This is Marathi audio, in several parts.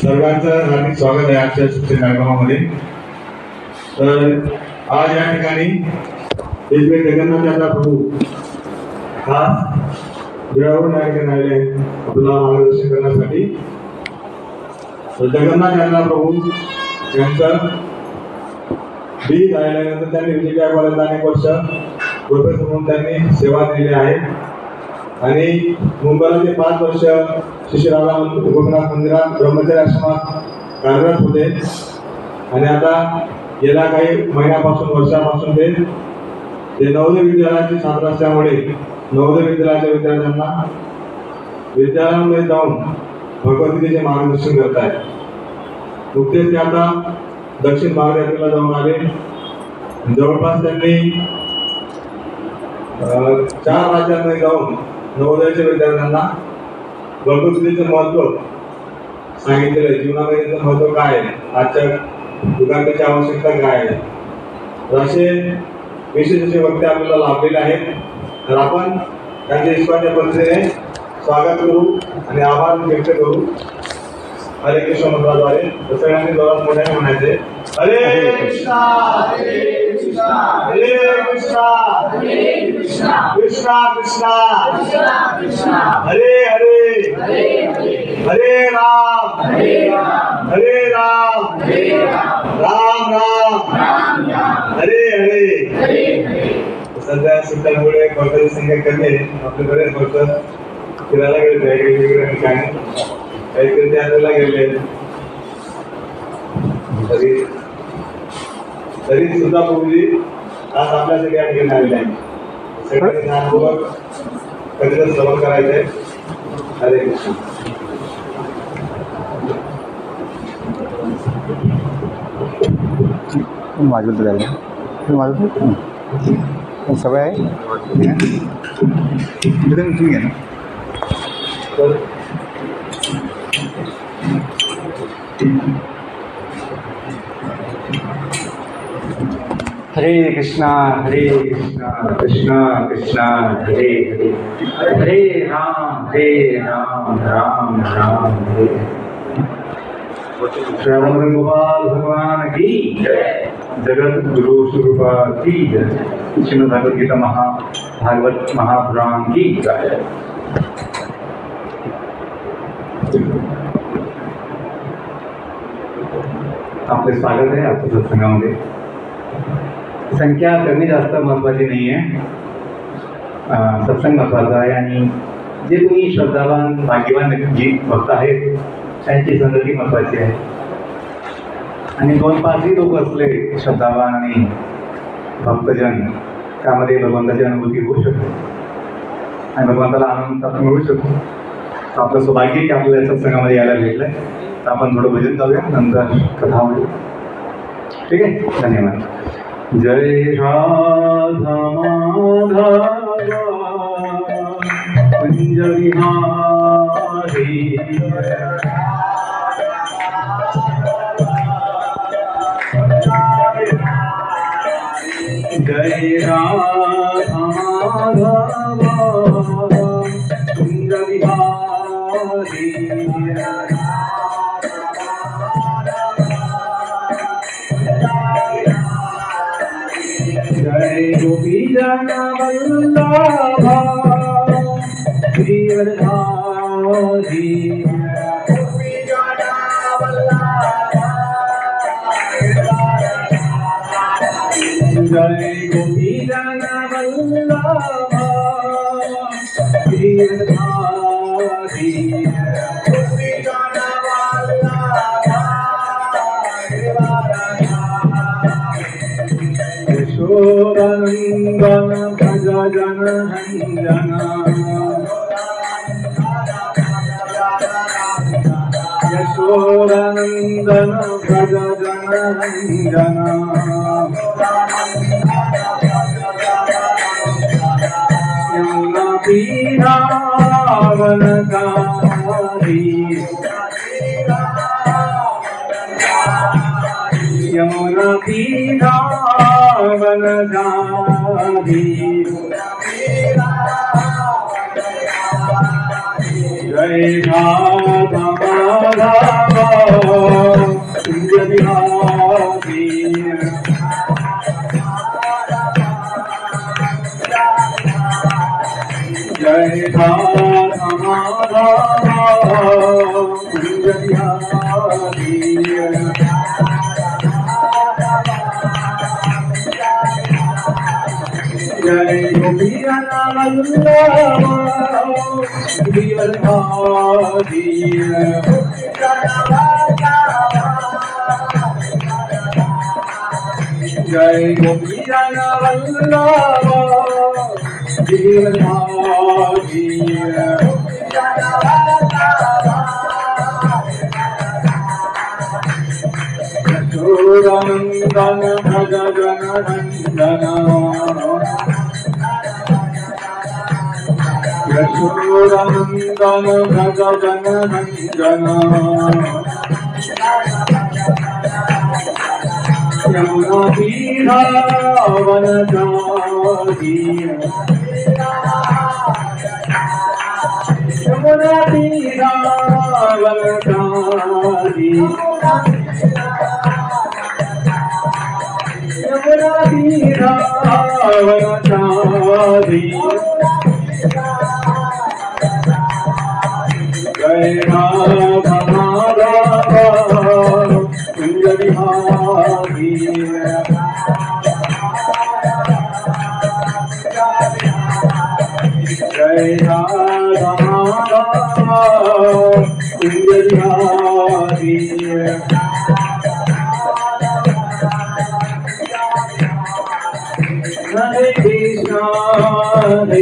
सर्वांचं हार्दिक स्वागत आहे आजच्या शिक्षण कार्यक्रमामध्ये। तर आज या ठिकाणी जगन्नाथ यात्रा प्रभू खास वेळावरून या ठिकाणी आले आपल्याला मार्गदर्शन करण्यासाठी। जगन्नाथ यात्रा प्रभू यांचं बी झाल्यानंतर त्यांनी विजयवाड्याला अनेक वर्ष प्रोफेसर म्हणून त्यांनी सेवा दिलेली आहे आणि मुंबईला ते 5 वर्ष शिशिराला गोपीनाथ मंदिरात ब्रह्मचर्य आश्रमात कार्यरत होते आणि आता गेल्या काही महिन्यापासून वर्षापासून ते नवोदय विद्यालयाचे छात्र असल्यामुळे नवोदय विद्यालयाच्या विद्यार्थ्यांना विद्यालयामध्ये जाऊन भगवद्गीतेचे मार्गदर्शन करत आहेत। नुकतेच ते आता दक्षिण भारत यात्रेला जाऊन आले। जवळपास त्यांनी 4 राज्यांमध्ये जाऊन नवोदयाच्या विद्यार्थ्यांना भगवद्गीतेचं महत्त्व सांगितलेलं आहे। जीवनामध्ये त्याचं महत्त्व काय आहे, आजच्या युगात त्याची आवश्यकता काय आहे, तर असे विशेष असे वक्ते आपल्याला लाभलेले आहेत। तर आपण त्यांच्या ईश्वराच्या पद्धतीने स्वागत करू आणि आभार व्यक्त करू हरे कृष्ण मंत्राद्वारे। तर सगळ्यांनी जोरात मोठ्याने म्हणायचे हरे कृष्णा हरे कृष्णा हरे कृष्णा हरे कृष्णा कृष्णा कृष्णा कृष्णा कृष्णा हरे हरे हरे हरे राम हरे राम हरे राम हरे राम राम राम राम हरे हरे हरे। सध्या सुट्ट्यांमुळे कोणत्याही संख्या कमी आहे। आपले बरेच वर्ष फिरायला गेले वेगवेगळ्या ठिकाणी, काही तीर्थयात्रेला गेले, तरी सुद्धा प्रभूजी आज आपल्यासाठी या ठिकाणी आलेले आहे। सगळ्यांनी ज्ञानपूर्वक कधीतरी श्रवण करायचंय। हरे कृष्ण। सवय आहे ठीक आहे ना। हरे कृष्णा कृष्णा कृष्णा हरे हरे हरे राम राम राम हरे। श्रवण गोपाल भगवान की जय, जगत गुरु स्वरूपा की जय, श्रीमद् भगवद गीता भागवत महापुराण की जय। आपले स्वागत आहे आजच्या सत्संगामध्ये। संख्या कमी जास्त महत्वाची नाही आहे, सत्संग महत्वाचा आहे आणि जे तुम्ही श्रद्धावान भाग्यवान जी भक्त आहेत त्यांची संगती महत्वाची आहे। आणि 2-5 लोक असले श्रद्धावान आणि भक्तजन, त्यामध्ये भगवंताची अनुभूती होऊ शकते आणि भगवंताला आनंद मिळू शकतो। आपलं सौभाग्य की आपल्याला सत्संगामध्ये यायला भेटलंय। तर आपण थोडं भजन जाऊया, नंतर कथा होईल। ठीक आहे, धन्यवाद। जय राधा माधव कुंज विहारी, जय राधा माधव कुंज विहारी, जय गोपी जन वल्लभा गिरिधारी, गोपी जन वल्लभा, जय गोपी जन वल्लभा गिरिधारी, गोपी जन वल्लभा यशोदनंदन भज जन हंजना, यशोदनंदन भज जन हंजना, यमुना तीरावनचारी, यमुना तीरावनचारी, जय राधा माधव कुंज बिहारी जय राधा माधव कुंज बिहारी जय गोपिया गिरधारी जय गोपिया गिरधारी यशोदानंदन भज जन नंदन यशोदानंदन भज जन नंदन यमुना तीरावन जारी यमुना तीरावन जारी यमुना तीरावन जारी जय राधा माधव कुंज बिहारी जय Radha Madhav Kunj Bihari Hare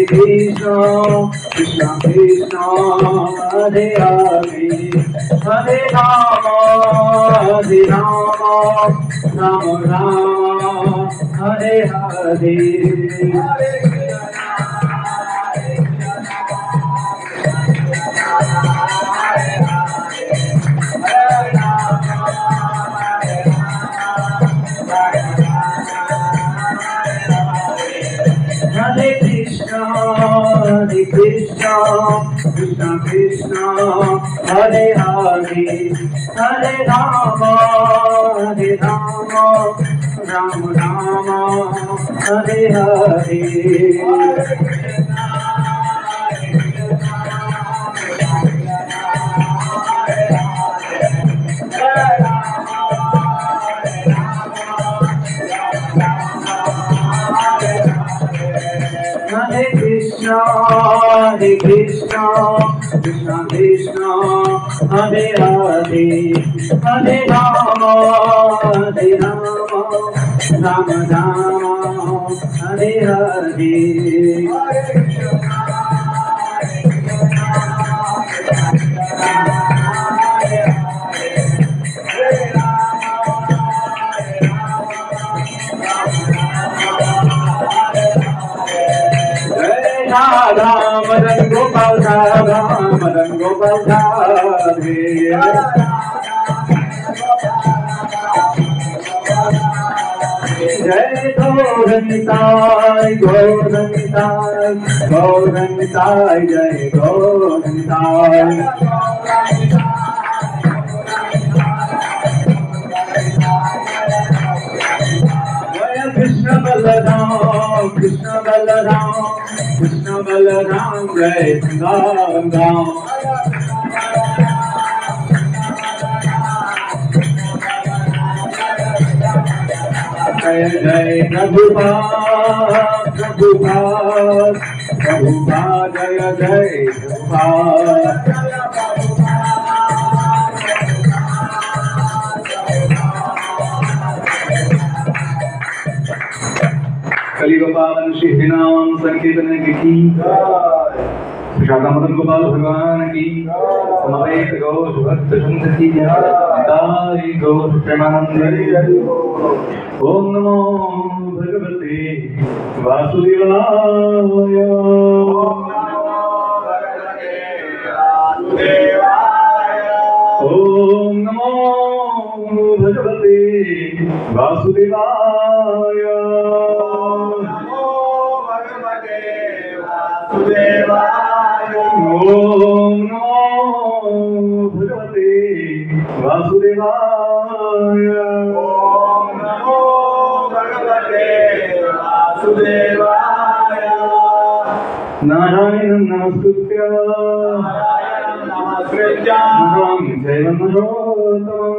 Krishna, Krishna Krishna, Hare Hare, Hare Rama, Rama Rama, Hare Hare. Hare Krishna, Krishna Krishna, Hare Hare, Hare Rama, Rama Rama, Hare Hare. Hare Krishna, Krishna Krishna, Hare Hare, Hare Rama, Rama Rama, Hare Hare. Radha Madan Gopal Radha Madan Gopal Radhe Jai Gauranitai Gauranitai Gauranitai Jai Gauranitai Krishna Balaram, Krishna Balaram, Krishna Balaram, Jai Ram Ram. Jai Jai Prabhupada, Prabhupada, Prabhupada, Jai Jai Prabhupada. कली गोपाल श्री नाम संकीर्तन की शाखा मदन गोपाल भगवान की समवेत गौर भक्त सुंदर की जय गौर प्रेमानंद। ओम नमो भगवते वासुदेवाय। ओम नमो भगवते वासुदेवाय। ओम नमो भगवते वासुदेवाय। ओम नमो भगवते वासुदेवाय। नारायणं नमस्कृत्य नारायणं नमस्कृत्य नरं चैव नरोत्तमं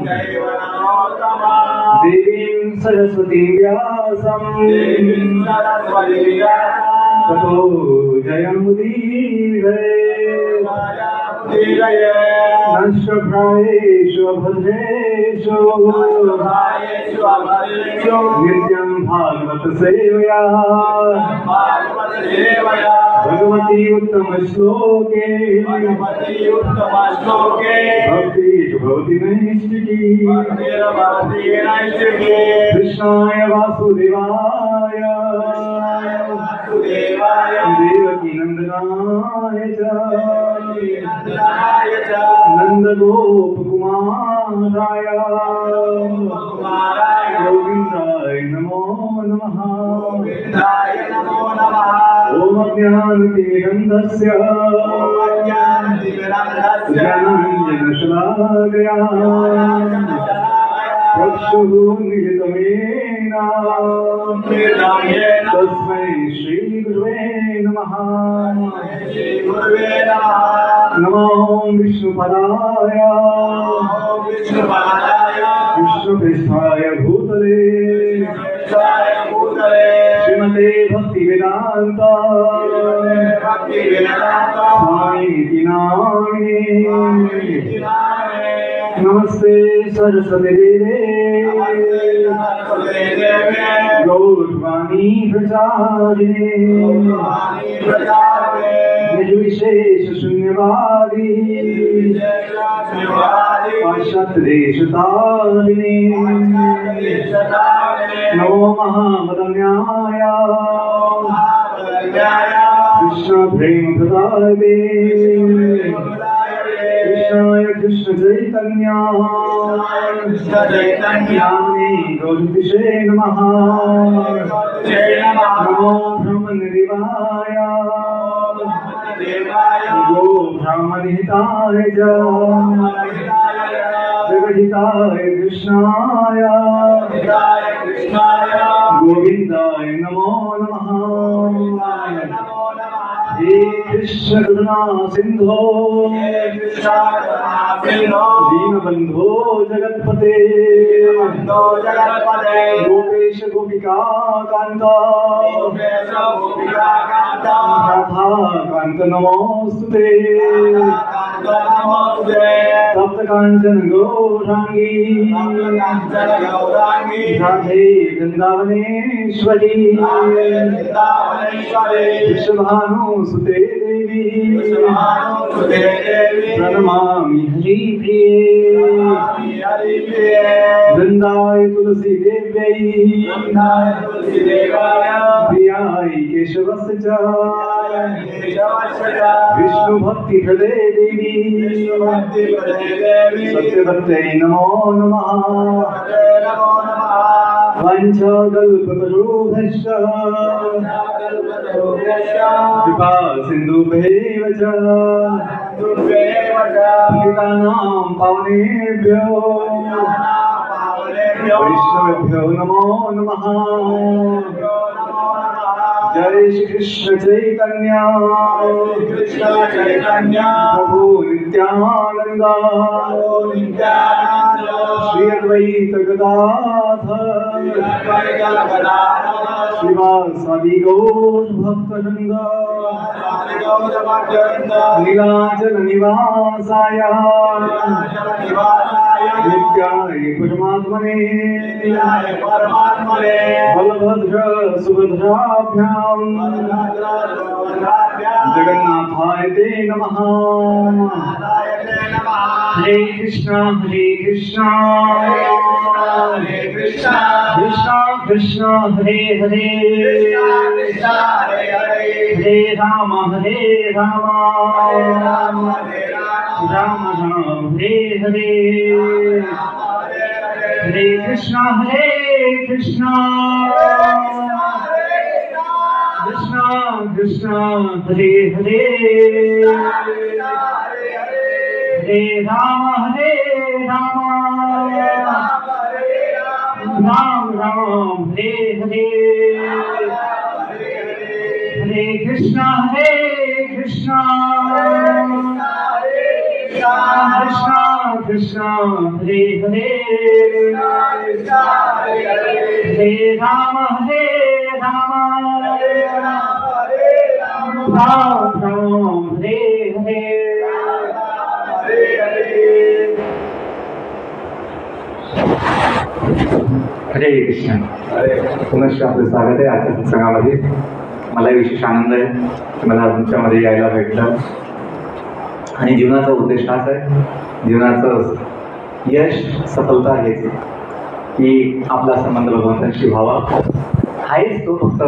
चैव नरोत्तमं देवीं सरस्वतीं व्यासं देवीं सरस्वतीं व्यासं ततो जयमुदीरये। जयमुदीरये। नष्टप्रायेषु अभद्रेषु भायेषु अभद्रेषु नित्यं भागवत सेवया भागवत सेवया भगवती उत्तमश्लोके भगवती उत्तमश्लोके भक्तिषु भवति नैष्टिकी। भक्तिर्भवति नैष्टिकी। कृष्णाय वासुदेवाय वासुदेवाय देवकी नन्दनाय च नन्दनाय च नन्दगोपकुमाराय कुमाराय गोविन्दाय नमो नमः। गोविन्दाय नमो नमः। ॐ अज्ञानतिमिरन्धस्य ज्ञानतिमिरन्धस्य ज्ञानाञ्जनशलाकया चक्षुरुन्मिलितमेन तस्मै श्रीगुरुवे नमः। गुरुवे नमः। नमो विष्णुपदाय विष्णुपादाय विष्णुपृष्ठाय भूतले भूतले श्रीमते भक्तिवेदान्त भक्तिवेदान्त स्वामीति नामिने। स्वामीति नामिने। नमस्ते सरस्वती देवे नमस्ते देवे गौरवाणी प्रचारिणे गौरवाणी प्रचारिणे निर्विशेष शून्यवादी पाश्चात्य देशतारिणे नमो महामदन्याय कृष्ण प्रेम प्रदायते कृष्णाय कृष्ण चैतन्याय गौरतिषे नमः। नमो ब्रह्मनिदेवाय गो ब्राह्मणहिताय च जगद्हिताय कृष्णाय गोविन्दाय नमो नमः। हे कृष्ण करुणा सिन्धो दीनबन्धो जगत्पते गोपेश गोपिका कान्त राधा कान्त नमोस्तुते। सप्त काञ्चन गौराङ्गी राधे वृन्दावनेश्वरी विश्वभानुसुते देवी प्रणमामि हरिप्रिये। वृन्दाय तुलसी देव्यै प्रियाय केशवस्य च विष्णुभक्ति हृदे देवी सत्यभक्त्यै नमो नमः। वंशकल्पतरुभ्यश्च कृपा सिन्धुभ्यैव च पतितानां पावनेभ्यो वैष्णवेभ्यो नमो नमः। जय श्री कृष्ण चैतन्य प्रभु नित्यानंद श्री अद्वैत गदाधर श्रीवासादि गौर भक्तवृंद नीलाचल निवासाय नित्याय परमात्मने बलभद्र सुभद्राभ्यां जगन्नाथाय ते नमः। हरे कृष्णा कृष्णा कृष्णा कृष्णा हरे हरे हरे राम राम राम हरे हरे हरे कृष्णा कृष्णा कृष्णा हरे हरे हरे राम राम राम हरे हरे, हरे कृष्णा कृष्णा कृष्णा हरे हरे, हरे राम राम राम हरे हरे। हरे कृष्ण। पुनश्च आपलं स्वागत आहे आजच्या सत्संगामध्ये। मला विशेष आनंद आहे की मला तुमच्यामध्ये यायला भेटलं आणि जीवनाचा उद्देश हाच आहे, जीवनाचं यश सफलता हेच की आपला संबंध भगवंतांशी व्हावा, आहेच तो, फक्त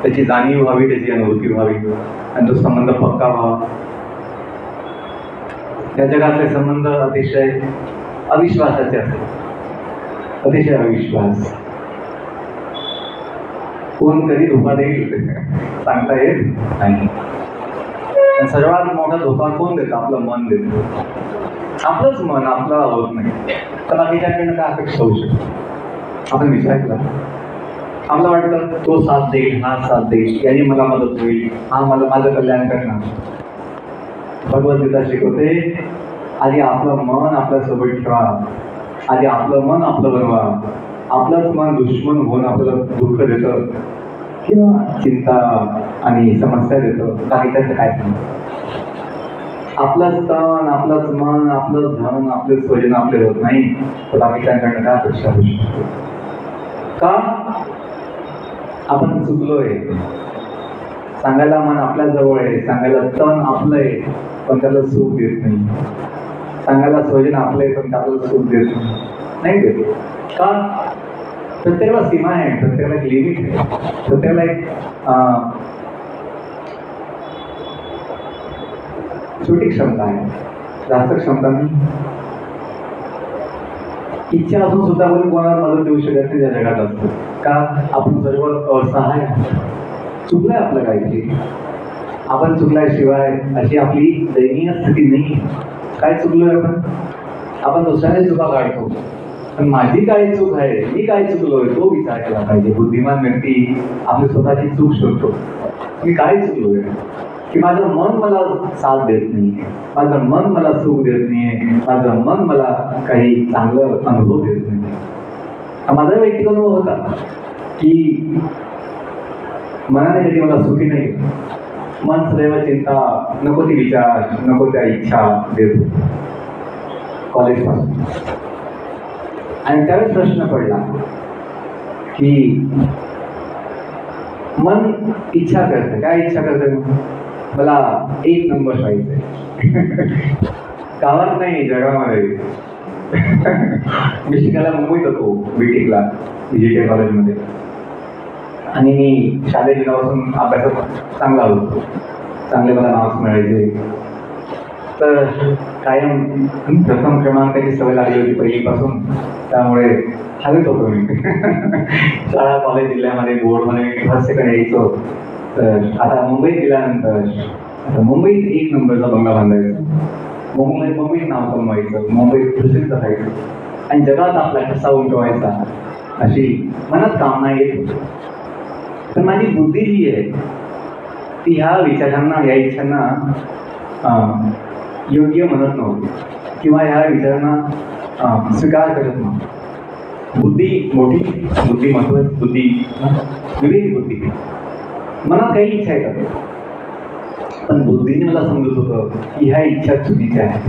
त्याची जाणीव व्हावी, त्याची अनुभूती व्हावी आणि तो संबंध पक्का व्हावा। या जगातले संबंध अतिशय अविश्वासाचे असतात, अतिशय अविश्वास। कोण कधी धोका देईल सांगता येत नाही। सर्वात मोठा धोका कोण देतं? आपलं मन देतं। आपलंच मन आपलं होत नाही तर बाकीच्याकडनं काय अपेक्षा होऊ शकते? आपण विचार केला, आपलं वाटतं तो साथ देईल, हा साथ देईल, याने मला मदत होईल, हा मला माझं कल्याण करणार। भगवद्गीता शिकवते आधी आपलं मन आपल्यासोबत ठेवा, आधी आपलं मन आपलं बनवा। आपलंच मन दुश्मन होऊन आपल्याला दुःख देतं किंवा चिंता आणि समस्या देतं, बाकीच्याचं काय सांगतं? आपलंच तन, आपलंच मन, आपलं धन, आपले स्वजन आपले होत नाही तर बाकीच्याकडनं काय अपेक्षा होऊ शकते? का? आपण चुकलोय। सांगायला मन आपल्या जवळ आहे, सांगायला तन आपलं आहे पण त्याला सुख देत नाही, सांगायला स्वजन आपलं आहे पण त्याला सुख देत नाही देत। का? प्रत्येकाला सीमा आहे, प्रत्येकाला एक लिमिट आहे, प्रत्येकाला एक छोटी क्षमता आहे, जास्त क्षमता नाही। इच्छा असून सुद्धा आपण कोणाला मदत देऊ शकत नाही या जगात असतो। का? आपण सर्व असहाय, चुकलंय आपलं काहीतरी, आपण चुकल्याशिवाय अशी आपली दयनीय स्थिती नाही। काय चुकलोय आपण दुसऱ्याने चुका काढतो, पण माझी काय चूक आहे, मी काय चुकलोय तो विचार केला पाहिजे। बुद्धिमान व्यक्ती आपली स्वतःची चूक शोधतो, मी काय चुकलोय, की माझं मन मला साथ देत नाही, माझं मन मला सुख देत नाही, माझं मन मला काही चांगलं अनुभव देत नाही। हा माझा व्यक्तिगत अनुभव होता की मनाने कधी मला सुखी नाही, मन सदैव चिंता, नको ती विचार, नको त्या इच्छा देत होते कॉलेजपासून। आणि त्यावेळेस प्रश्न पडला की मन इच्छा करतं, काय इच्छा करतं? मला 1 नंबर व्हायचंय गावात नाही जगामध्ये। मी शिकायला मुंबईत होतो बीटेकला, BJT कॉलेजमध्ये, आणि मी शालेय जीवनापासून अभ्यासात चांगला होतो, चांगले मला मार्क्स मिळायचे। तर कायम प्रथम क्रमांकाची सवय लागली होती पहिलीपासून, त्यामुळे हवेत होतो मी। शाळा कॉलेज जिल्ह्यामध्ये बोर्डमध्ये फर्स्ट सेकंड यायचो। तर आता मुंबईत गेल्यानंतर आता मुंबईत 1 नंबरचा बंगला बांधायचा, मुंबईत नाव कमवायचं, मुंबईत प्रसिद्ध राहायचं आणि जगात आपला ठसा उमटवायचा अशी मनात कामना येत होती। पण माझी बुद्धी जी आहे ती ह्या विचारांना, या इच्छांना योग्य म्हणत नव्हती किंवा ह्या विचारांना स्वीकार करत नव्हती। बुद्धी मोठी, बुद्धी महत्वाची, बुद्धी विवेक बुद्धी, मनात काही इच्छा येतात पण बुद्धीने मला समजत होतं की ह्या इच्छा चुकीच्या आहेत।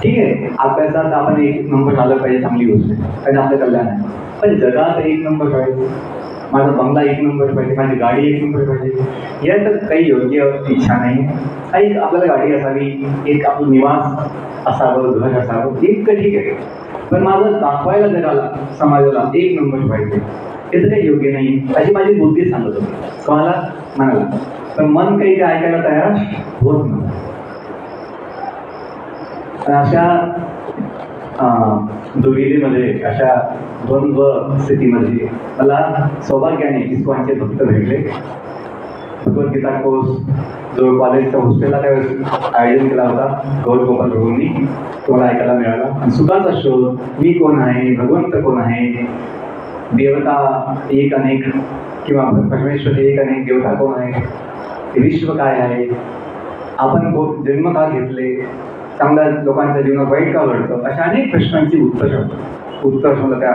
ठीक आहे, अभ्यासात आपण 1 नंबर आलं पाहिजे, चांगली गोष्ट आहे, कारण आपलं कल्याण आहे, पण जगात 1 नंबर पाहिजे, माझा बंगला 1 नंबर पाहिजे, माझी गाडी 1 नंबर पाहिजे, या तर काही योग्य इच्छा नाही। काही आपल्याला गाडी असावी, एक आपलं निवास असावं, घर असावं, इतकं ठीक आहे, पण माझं दाखवायला जगाला, समाजाला 1 नंबर पाहिजे, हे तर काही योग्य नाही अशी माझी बुद्धी सांगत होती, कोणाला? मनाला। पण मन काही ते ऐकायला तयार होत नव्हतं। अशा दुर्गतीमध्ये, अशा द्वंद्व स्थितीमध्ये मला सौभाग्याने इस्कॉनचे भक्त भेटले। भगवद्गीता कोर्स जो कॉलेजच्या हॉस्टेलला त्यावेळेस आयोजन केला होता गौर गोपाल प्रभूंनी, तुम्हाला ऐकायला मिळाला. आणि सुखाचा शोध, मी कोण आहे, भगवंत कोण आहे, देवता एक अनेक किंवा परमेश्वर एक अनेक, देवता कोण आहे, हे विश्व काय आहे, आपण जन्म का घेतले, चांगल्या लोकांच्या जीवनात वाईट का घडतं, अशा अनेक प्रश्नांची उत्तर मला त्या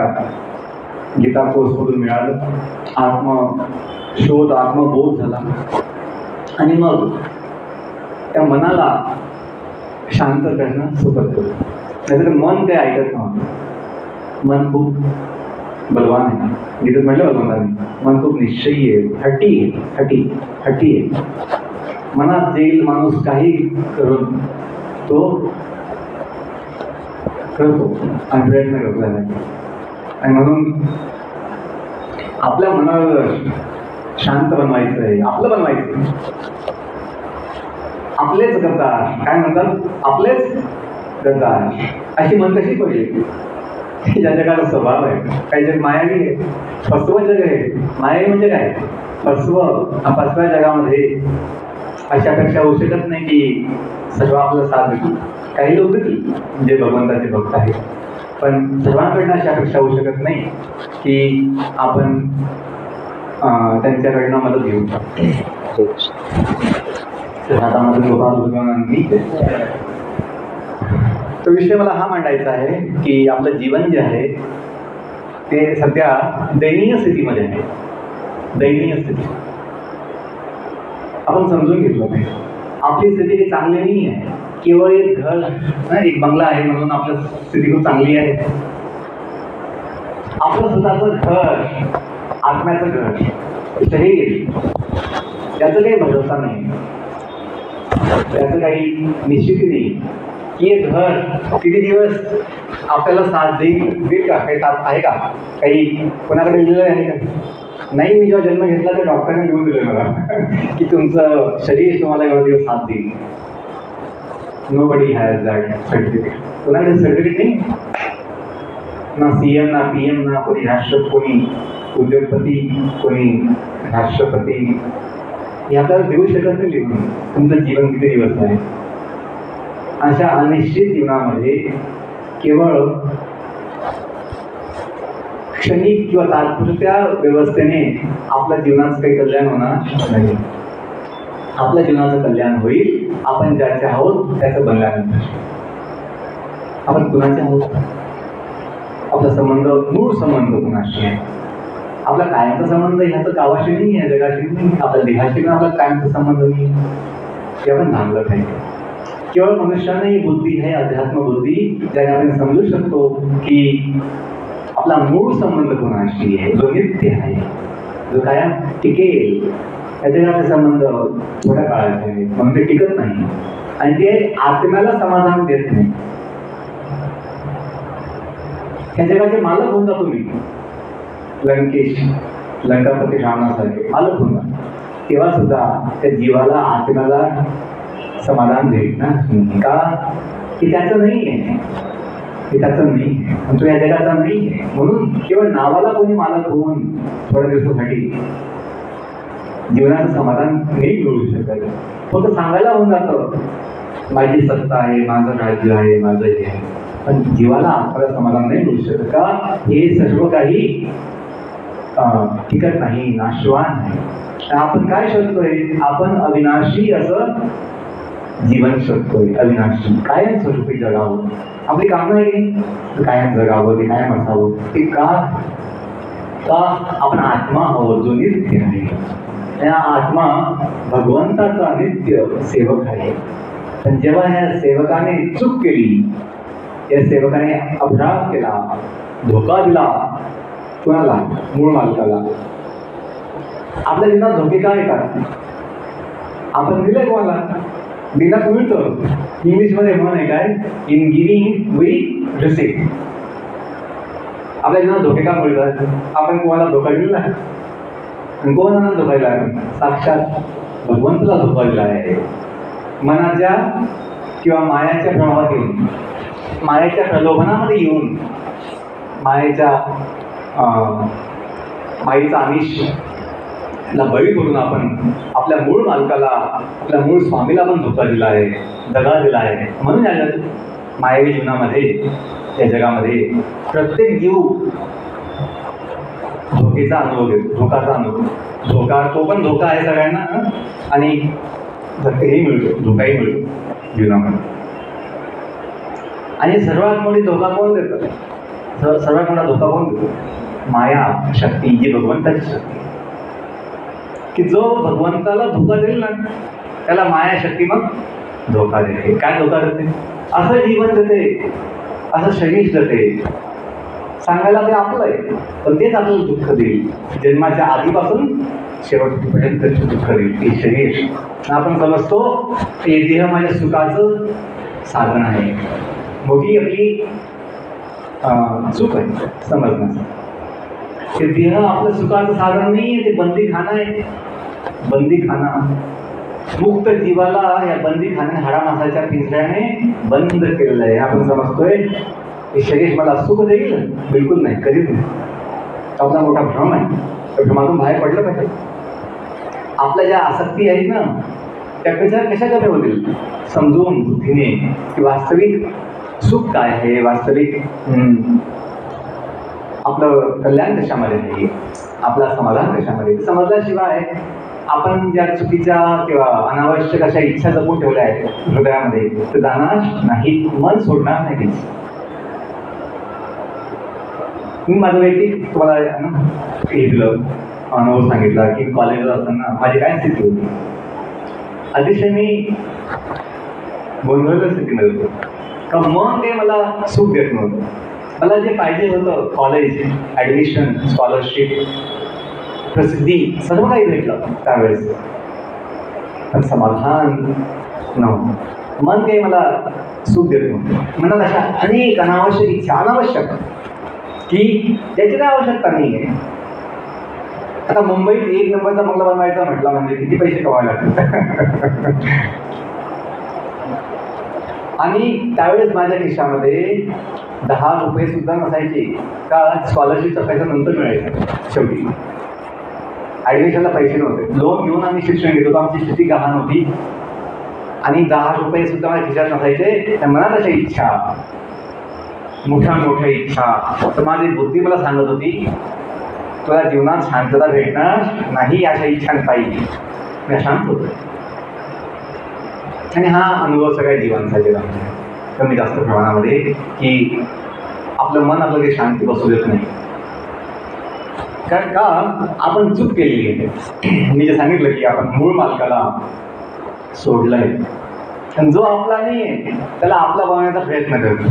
गीता कोर्समधून मिळालं. आत्मशोध, आत्मबोध झाला. आणि मग त्या मनाला शांत करणं सोपं झालं. नाहीतर मन ते ऐकत नव्हतं. मन खूप बलवान आहे. गीतेत म्हटलं भगवंतांनी, मन खूप निश्चयी आहे, हटी आहे. मनात जाईल माणूस काही करून तो करतो आणि प्रयत्न करतो. आणि म्हणून आपल्या मनाला शांत बनवायचं आहे, आपलं बनवायचं आहे. आपलेच गद्दार, काय म्हणतात, आपलेच गद्दार, अशी मन कशी पडली. ज्या जगाचा स्वभाव आहे, काही जग मायावी आहे, फसव जग आहे. मायावी म्हणजे काय, फसव्या जगामध्ये अशी अपेक्षा होऊ शकत नाही की सर्व आपलं साथ देतील. काही लोक देतील जे भगवंताचे भक्त आहेत, पण सर्वांकडनं अशी अपेक्षा होऊ शकत नाही की आपण त्यांच्याकडनं मदत घेऊ. हातामध्ये गोपाल भगवानांनी तो विषय मला हा मांडायचा आहे की आपलं जीवन जे आहे ते सध्या दयनीय स्थितीमध्ये आहे. दयनीय स्थिती आपण समजून घेतलं पाहिजे. आपली स्थिती काही चांगली नाही आहे. केवळ एक घर, एक बंगला आहे म्हणून आपली स्थिती खूप चांगली आहे. आपलं स्वतःचं घर, आत्म्याचं घर, शरीर, त्याचं काही भरोसा नाही, त्याचं काही निश्चिती नाही की हे घर किती दिवस आपल्याला साथ देईल का, काही साथ आहे का, काही कोणाकडे लिहिलेलं आहे का. नाही, मी जेव्हा जन्म घेतला तर डॉक्टरने लिहून दिलं मला की तुमचं शरीर तुम्हाला एवढा दिवस साथ देईल. Nobody has that certificate. कोणाकडे सर्टिफिकेट नाही, ना CM, ना PM, ना कोणी राष्ट्रपती, कोणी उद्योगपती, कोणी राष्ट्रपती, हे आपल्याला देऊ शकत नाही लिहून तुमचं जीवन किती दिवस आहे. अशा अनिश्चित जीवनामध्ये केवळ क्षणिक किंवा तात्पुरत्या व्यवस्थेने आपल्या जीवनाचं काही कल्याण होणार नाही. आपल्या जीवनाचं कल्याण होईल आपण ज्याचे आहोत त्याचं बनल्यानंतर. आपण कुणाचे आहोत, आपला संबंध, मूळ संबंध कुणाशी आहे. आपला कायमचा संबंध ह्याचं गावाशी नाही आहे, जगाशी नाही, आपल्या देहाशी आपला कायमचा संबंध नाही, हे आपण जाणलं पाहिजे. केवळ मनुष्याने ही बुद्धी आहे, अध्यात्म बुद्धी, ज्याने आपण समजू शकतो की आपला मूळ संबंध कोणाशी आहे, जो नित्य आहे, जो कायम टिकेल. त्याच्याकडे संबंध थोड्या काळाचे आहे म्हणून ते टिकत नाही आणि ते आत्म्याला समाधान देत नाही. ह्या जगाचे मालक होऊन जा तुम्ही, लंकापती रावणासारखे मालक होऊन जा, तेव्हा सुद्धा त्या जीवाला, आत्म्याला समाधान देईल ना. का की त्याचं नाही आहे, हे त्याचं नाही आहे, तो या जगाचा नाही आहे. म्हणून केवळ नावाला कोणी मालक होऊन थोड्या दिवसासाठी जीवनाचं समाधान नाही मिळू शकत. फक्त सांगायला होऊन जातं माझी सत्ता आहे, माझं राज्य आहे, माझं हे आहे, पण जीवाला आत्म्याला समाधान नाही मिळू शकत. का, हे सर्व काही टिकत नाही, नाशवान आहे. आपण काय शोधतोय, आपण अविनाशी असं जीवन शोधतोय, अविनाशी कायम स्वरूपी जगावं. आपली कामं आहे कायम जगावं, ते कायम असावं. ते का आपण आत्मा आहोत जो नित्य आहे. या आत्मा भगवंताचा नित्य सेवक आहे. पण जेव्हा ह्या सेवकाने चूक केली, या सेवकाने अपराध केला, धोका दिला, कोणाला, मूळ मालकाला. आपल्या जीवनात धोके काय येतात, आपण दिले कोणाला, दिनात मिळतं. इंग्लिशमध्ये म्हण आहे काय, इन गिव्हिंग वी रिसीव्ह. आपल्या जीवनात धोके का मिळतात, आपण कोणाला धोका दिला आणि कोणाला धोका दिला, साक्षात भगवंताला धोका दिला आहे. मनाच्या किंवा मायाच्या प्रभावात येऊन, मायेच्या प्रलोभनामध्ये येऊन, मायेचा आमिष ला बळी पडून आपण आपल्या मूळ मालकाला, आपल्या मूळ स्वामीला पण धोका दिला आहे, दगा दिला आहे. म्हणून या मायावी जीवनामध्ये, या जगामध्ये प्रत्येक जीव धोकेचा अनुभव घेतो, धोकाचा अनुभव. धोका तो पण धोका आहे सगळ्यांना, आणि धक्केही मिळतो, धोकाही मिळतो जीवनामध्ये. आणि सर्वात मोठी धोका कोण देतं? सर्वात मोठा धोका कोण देतो? माया शक्ती, जी भगवंताची शक्ती, की जो भगवंताला धोका देईल ना त्याला माया शक्ती मग धोका देते. काय धोका देते? असं जीवन देते, असं शरीर देते. सांगायला ते आपलं आहे, पण तेच आपल्याला दुःख देईल. जन्माच्या आधीपासून शेवटपर्यंत दुःख देईल ते शरीर. आपण समजतो हे देह माझ्या सुखाचं साधन आहे. मोठी आपली चूक आहे समजण्याचं. ते देह आपलं सुखाचं साधन नाही आहे, ते बंदीखाना आहे. बंदीखाना. मुक्त जीवाला या बंदीखान्याने, हाडामासाच्या पिंजऱ्याने बंद केलेलं आहे. आपण समजतोय हे शरीर मला सुख देईल, बिलकुल नाही, कधीच नाही. आपला मोठा भ्रम आहे. त्या भ्रमातून बाहेर पडलं पाहिजे. आपल्या ज्या आसक्ती आहेत ना त्या कशा कमी होतील समजून बुद्धीने, की वास्तविक सुख काय आहे, वास्तविक आपलं कल्याण कशामध्ये आहे, आपला समाधान कशामध्ये. समजल्याशिवाय आपण ज्या चुकीच्या किंवा अनावश्यक अशा इच्छा जपून ठेवल्या आहेत हृदयामध्ये ते जाणार नाही, मन सोडणार नाही. मी माझं वैयक्तिक तुम्हाला हे दिलं, अनुभव सांगितला की कॉलेजला असताना माझी काय स्थिती होती. अतिशय मी गोंधळलेल्या स्थितीमध्ये होतो. का मन ते मला सुख देत नव्हतं. मला जे पाहिजे होतं, कॉलेज, ॲडमिशन, स्कॉलरशिप, प्रसिद्धी, सर्व काही भेटलं त्यावेळेस, पण समाधान नव्हतं. मन काही मला सुख देत नव्हतं. मनात अशा अनेक अनावश्यक इच्छा, अनावश्यक, की ज्याची काय आवश्यकता नाही आहे. आता मुंबईत 1 नंबरचा बंगला बनवायचा म्हटला म्हणजे किती पैसे कमायला लागतात. आणि त्यावेळेस माझ्या खिशामध्ये 10 रुपये सुद्धा नसायचे. का स्कॉलरशिपचा पैसा नंतर मिळायचा. शेवटी ॲडमिशनला पैसे नव्हते. लोन घेऊन आम्ही शिक्षण घेत होतो. आमची स्थिती गहाण होती आणि 10 रुपये सुद्धा माझ्या खिशात नसायचे. त्या मनात अशा इच्छा, मोठ्या मोठ्या इच्छा. तर माझी बुद्धी मला सांगत होती तुला जीवनात शांतता भेटणार नाही अशा इच्छांपायी. मी अशांत होतो. आणि हा अनुभव सगळ्या जीवांचा जगामध्ये कमी जास्त प्रमाणामध्ये, की आपलं मन आपलं काही शांती बसू देत नाही. कारण का आपण चूक केलेली आहे. मी जे सांगितलं की आपण मूळ मालकाला सोडलंय, आणि जो आपला नाही आहे त्याला आपला बनवण्याचा प्रयत्न करतो.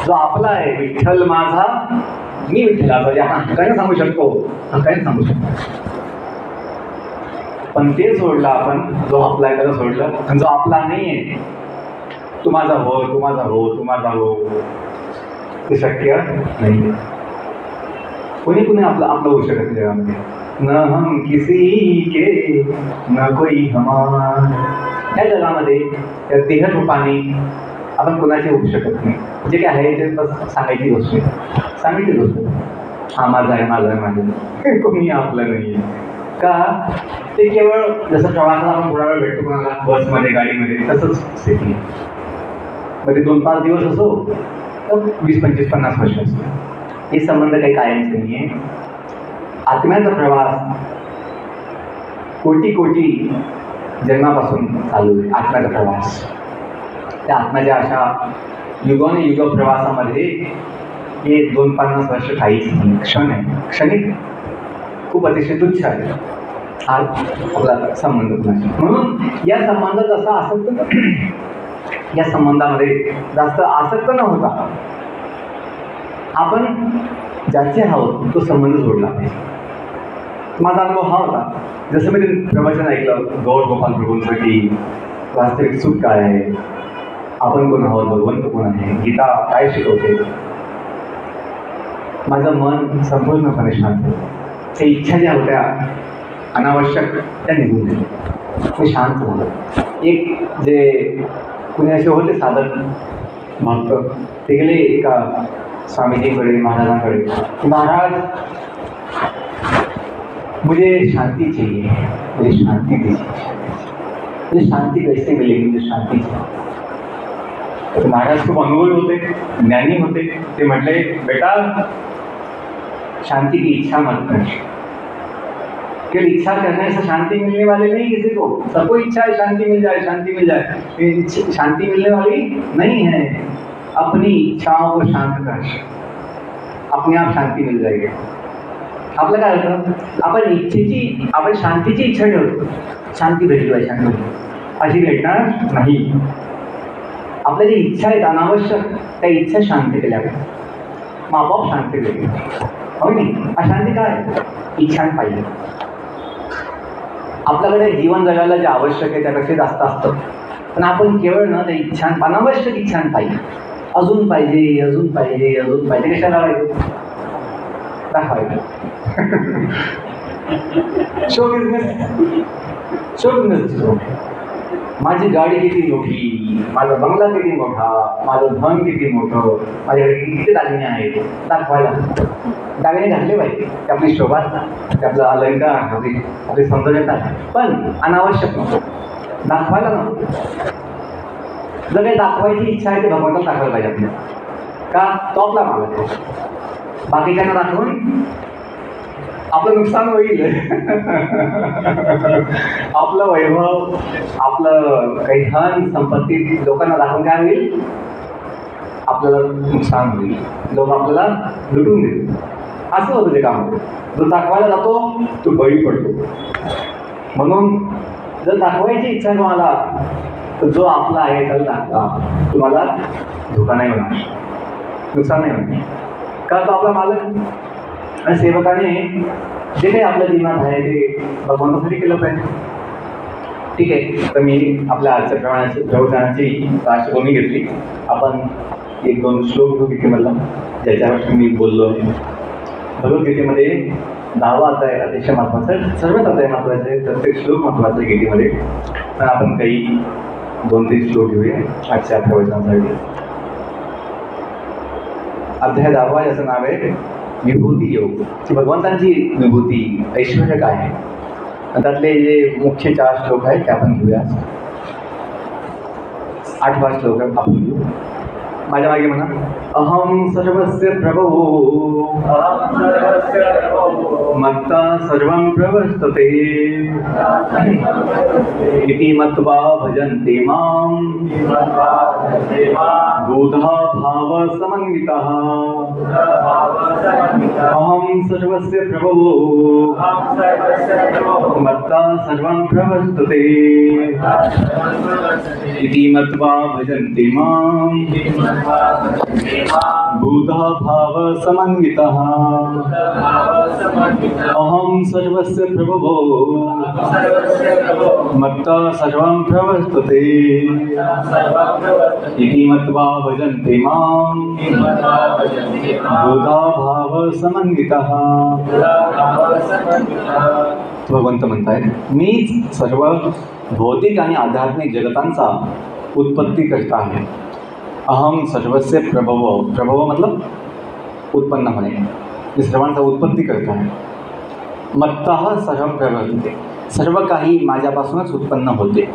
जो आपला आहे, विठ्ठल माझा, मी विठ्ठलाचा, जे आपण हक्काने सांगू शकतो, हक्काने सांगू शकतो. पण ते सोडलं आपण, जो आपला आहे त्याला सोडलं. आणि जो आपला नाही आहे, तू माझा हो, तू माझा हो, तू माझा हो, ते शक्य नाही. कोणी कोणी आपलं होऊ शकत जगामध्ये. न हम किसी के न कोई हमारा. या जगामध्ये या देहरूपाने आपण कोणाचे होऊ शकत नाही. जे काय आहे ते बस सांगायची गोष्ट आहे, सांगायची गोष्ट. हा माझा आहे, माझा आहे, माझं. कोणी आपलं नाही आहे. का ते केवळ जसं प्रवासाला आपण थोडा वेळ भेटतो कोणाला, बसमध्ये, गाडीमध्ये, तसंच स्थिती. मग ते 2-5 दिवस असो तर 20-25-50 वर्ष असो. हे संबंध काही कायमच नाही आहे. आत्म्याचा प्रवास कोटी कोटी जन्मापासून चालू आहे. आत्म्याचा प्रवास, त्या आत्म्याच्या अशा युगाने युग प्रवासामध्ये हे 2-50 वर्ष काहीच नाही. क्षण आहे, क्षणिक, खूप अतिशय तुच्छ आहे आज आपला संबंध. म्हणून या संबंधात असा आसक्त, या संबंधामध्ये जास्त आसक्त न होता आपण ज्याचे आहोत तो संबंध जोडला पाहिजे. माझा अनुभव हा होता. जसं मी ते प्रवचन ऐकलं गौर गोपाल प्रभूंचं, की वास्तविक सुख काय आहे, आपण कोण आहोत, भगवंत कोण आहे, गीता काय शिकवते. माझं मन संपूर्णपणे शांत होतं. त्या इच्छा ज्या होत्या अनावश्यक त्या निघून गेल्या. मी शांत झालो. एक जे कुणी असे होते साधक भक्त, ते गेले एका स्वामीजीकडे, महाराजांकडे. महाराज मुझे शांति चाहिए, मुझे शांति दीजिए, मुझे शांति कैसे मिलेगी, मुझे शांति चाहिए। तो महाराज खूप अनुभवी होते, ज्ञानी होते. ते म्हटले, बेटा शांति की इच्छा मत कर. केवल इच्छा करने से शांति मिलने वाले नहीं किसी को. सबको इच्छा है शांति मिल जाए, शांति मिल जाए. शांति मिलने वाली नहीं है. अपनी इच्छाओं को शांत कर, अपने आप शांती मिल जाएगी. आपलं काय होतं, आपण शांतीची इच्छा ठेवतो. शांती भेटली पाहिजे, शांती भेटली अशी भेटणार नाही. आपल्या जी इच्छा आहेत अनावश्यक, त्या इच्छा शांत केल्या पाहिजे, मग आपोआप शांती भेटली. हो नाही, अशांती काय, इच्छा पाहिजे. आपल्याकडे जीवन जगायला जे आवश्यक आहे त्यापेक्षा जास्त असतं, पण आपण केवळ ना त्या इच्छा, अनावश्यक इच्छा पाहिजे, अजून पाहिजे, अजून पाहिजे, अजून पाहिजे. कशाला पाहिजे, दाखवायचं. Show business. माझी गाडी किती मोठी, माझा बंगला किती मोठा, माझं धन किती मोठं, माझ्याकडे किती दागिने आहेत, दाखवायला. दागिने घातले पाहिजे, ते आपली शोभा, ते आपलं अलंकार, आपली सौंदर्यता, पण अनावश्यक नको, दाखवायला नको. जर काही दाखवायची इच्छा आहे ते भगवंताला दाखवायला पाहिजे आपल्याला. का, तो आपला मालक आहे. बाकीच्यांना दाखवून आपलं नुकसान होईल. आपलं वैभव, आपलं काही धन संपत्ती लोकांना दाखवून काय होईल, आपल्याला नुकसान होईल. लोक आपल्याला लुटून देतील. असं होतं ते काम. जो दाखवायला जातो तो बळी पडतो. म्हणून जर दाखवायची इच्छा तुम्हाला, तर जो आपला आहे त्याला दाखवा. तुम्हाला धोका नाही होणार, नुकसान नाही होणार. का, तो आपला मालक. आणि सेवकाने जे काही आपल्या जीवनात आहे ते भगवंतासाठी केलं पाहिजे. ठीक आहे, तर मी आपल्या आजच्या प्रवचनाची पार्श्वभूमी घेतली. आपण 1-2 श्लोक भगवद्गीतेमधला ज्याच्यावर मी बोललो आहे. भगवद्गीतेमध्ये 10वा अध्याय अतिशय महत्त्वाचा आहे. सर्वच अध्याय महत्त्वाचे आहे, प्रत्येक श्लोक महत्त्वाचा आहे गीतेमध्ये. तर आपण काही 2-3 श्लोक घेऊया आजच्या प्रवचनासाठी. अध्याय 10वा, याचं नाव आहे विभूती योग. की भगवंतांची विभूती, ऐश्वर्य काय आहे. त्यातले जे मुख्य 4 श्लोक आहेत ते आपण घेऊया. 8वा श्लोक आपण घेऊ. माझ्या मागे म्हणा, अहम सर्वस्य प्रभवो मत्ता सर्वं प्रवर्तते इति मत्वा भजन्ते मां बुधा भाव समन्वितः. अहम सर्वस्य प्रभवो मत्ता सर्वं प्रवर्तते इति मत्वा भजन्ते मां बुधा भाव समन्वितः. अहम सर्वस्य प्रभवो मत्ता सर्वं प्रवर्तते इति मत्वा भजन्ते मां बुधा भाव समन्वितः. भगवंत म्हणतायत, मीच सर्व भौतिक आणि आध्यात्मिक जगतांचा उत्पत्ती करता आहे. अहम सर्वस्य प्रभव. प्रभव मतलब उत्पन्न होणे, मी सर्वांचा उत्पत्ती करत आहे. मत्तः सर्वं प्रवर्तते, सर्व काही माझ्यापासूनच उत्पन्न होते.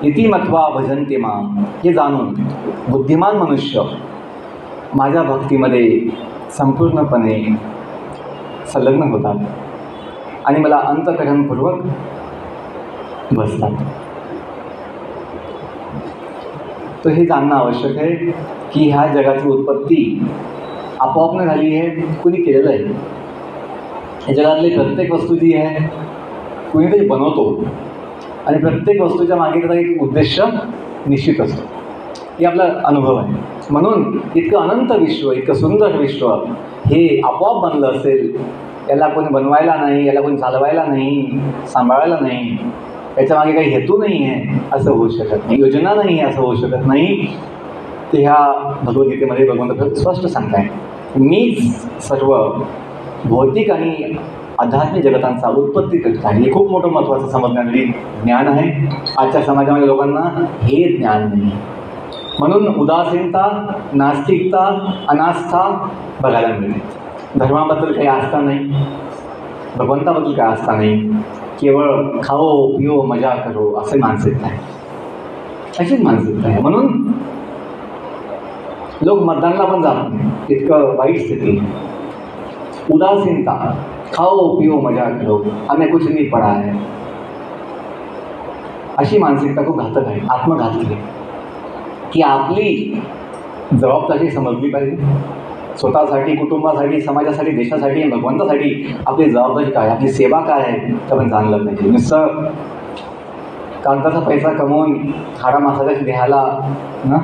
इति मत्वा भजन्ते मां, हे जाणून बुद्धिमान मनुष्य माझ्या भक्तीमध्ये संपूर्णपणे संलग्न होतात आणि मला अंतःकरणपूर्वक बसतात. तर हे जाणणं आवश्यक आहे की ह्या जगाची उत्पत्ती आपोआप न झाली आहे, कुणी केलेलं आहे. या जगातली प्रत्येक वस्तू जी आहे कुणीतरी बनवतो आणि प्रत्येक वस्तूच्या मागे त्याचा एक उद्देश निश्चित असतो. हे आपला अनुभव आहे. म्हणून इतकं अनंत विश्व, इतकं सुंदर विश्व हे आपोआप बनलं असेल, याला कोणी बनवायला नाही, याला कोणी चालवायला नाही, सांभाळायला नाही, याच्या मागे काही हेतू नाही आहे असं होऊ शकत नाही, योजना नाही असं होऊ शकत नाही. ते ह्या भगवद्गीतेमध्ये भगवंत स्पष्ट सांगताय, मीच सर्व भौतिक आणि आध्यात्मिक जगतांचा उत्पत्ती करत आहे. हे खूप मोठं महत्त्वाचं समजण्यासाठी ज्ञान आहे. आजच्या समाजामध्ये लोकांना हे ज्ञान नाही. म्हणून उदासीनता, नास्तिकता, अनास्था बघायला मिळते. धर्माबद्दल काही आस्था नाही, भगवंताबद्दल काय असता नाही, केवळ खाओ पिओ मजा करो असे मानसिकता आहे, अशीच मानसिकता आहे. म्हणून लोक मतदानाला पण जात नाही, इतकं वाईट स्थिती. उदासीनता, खाओ पिओ मजा करो हमें कुछ नहीं पडा है, अशी मानसिकता खूप घातक आहे, आत्मघातकी आहे. की आपली जबाबदारी समजली पाहिजे. स्वतःसाठी, कुटुंबासाठी, समाजासाठी, देशासाठी आणि भगवंतासाठी आपली जबाबदारी काय, आपली सेवा काय आहे ते आपण जाणलं पाहिजे. नुसतं कागदाचा पैसा कमवून हाडा मासाच्या देहाला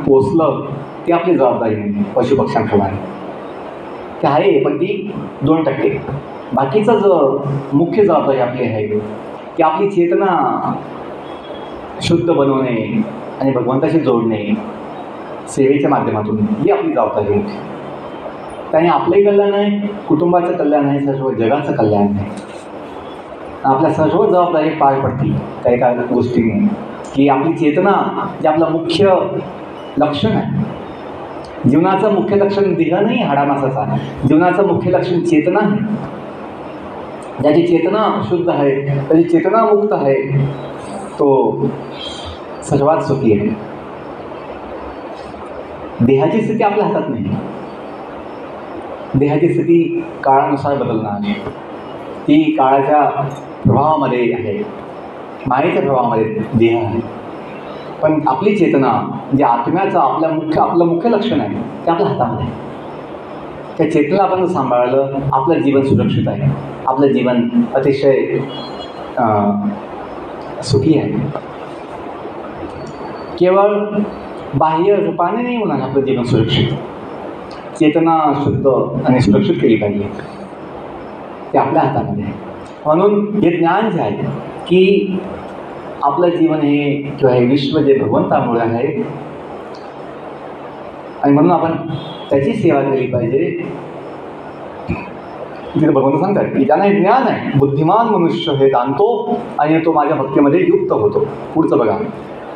पोचलं ती आपली जबाबदारी नाही. पशुपक्ष्यांप्रमाणे ते आहे, पण ती 2%. बाकीचं जो मुख्य जबाबदारी आपली आहे ती आपली चेतना शुद्ध बनवणे आणि भगवंताशी जोडणे सेवेच्या माध्यमातून, ही आपली जबाबदारी आहे. त्याने आपलंही कल्याण आहे, कुटुंबाचं कल्याण आहे, सर्व जगाचं कल्याण आहे. आपल्या सर्व जबाबदारी पार पडतील त्या एका गोष्टीने, की आपली चेतना जे आपलं मुख्य लक्षण आहे. जीवनाचं मुख्य लक्षण देह नाही हाडामासाचा, जीवनाचं मुख्य लक्षण चेतना आहे. ज्याची चेतना शुद्ध आहे, त्याची चेतना मुक्त आहे, तो सर्वात सुखी आहे. देहाची स्थिती आपल्या हातात नाही. देहाची स्थिती काळानुसार बदलणार, ती काळाच्या प्रभावामध्ये आहे, मायेच्या प्रभावामध्ये देह आहे. पण आपली चेतना जे आत्म्याचं आपलं मुख्य लक्षण आहे ते आपल्या हातामध्ये आहे. त्या चेतनेला आपण सांभाळलं, आपलं जीवन सुरक्षित आहे, आपलं जीवन अतिशय सुखी आहे. केवळ बाह्य रूपाने नाही होणार आपलं जीवन सुरक्षित. चेतना शुद्ध आणि सुरक्षित केली पाहिजे, ते आपल्या हातामध्ये आहे. म्हणून हे ज्ञान जे आहे की आपलं जीवन हे किंवा हे विश्व जे भगवंतामुळे आहे आणि म्हणून आपण त्याची सेवा केली पाहिजे. तिथे भगवंत सांगतात की ज्यांना हे ज्ञान आहे, बुद्धिमान मनुष्य हे जाणतो आणि तो माझ्या भक्तीमध्ये युक्त होतो. पुढचं बघा,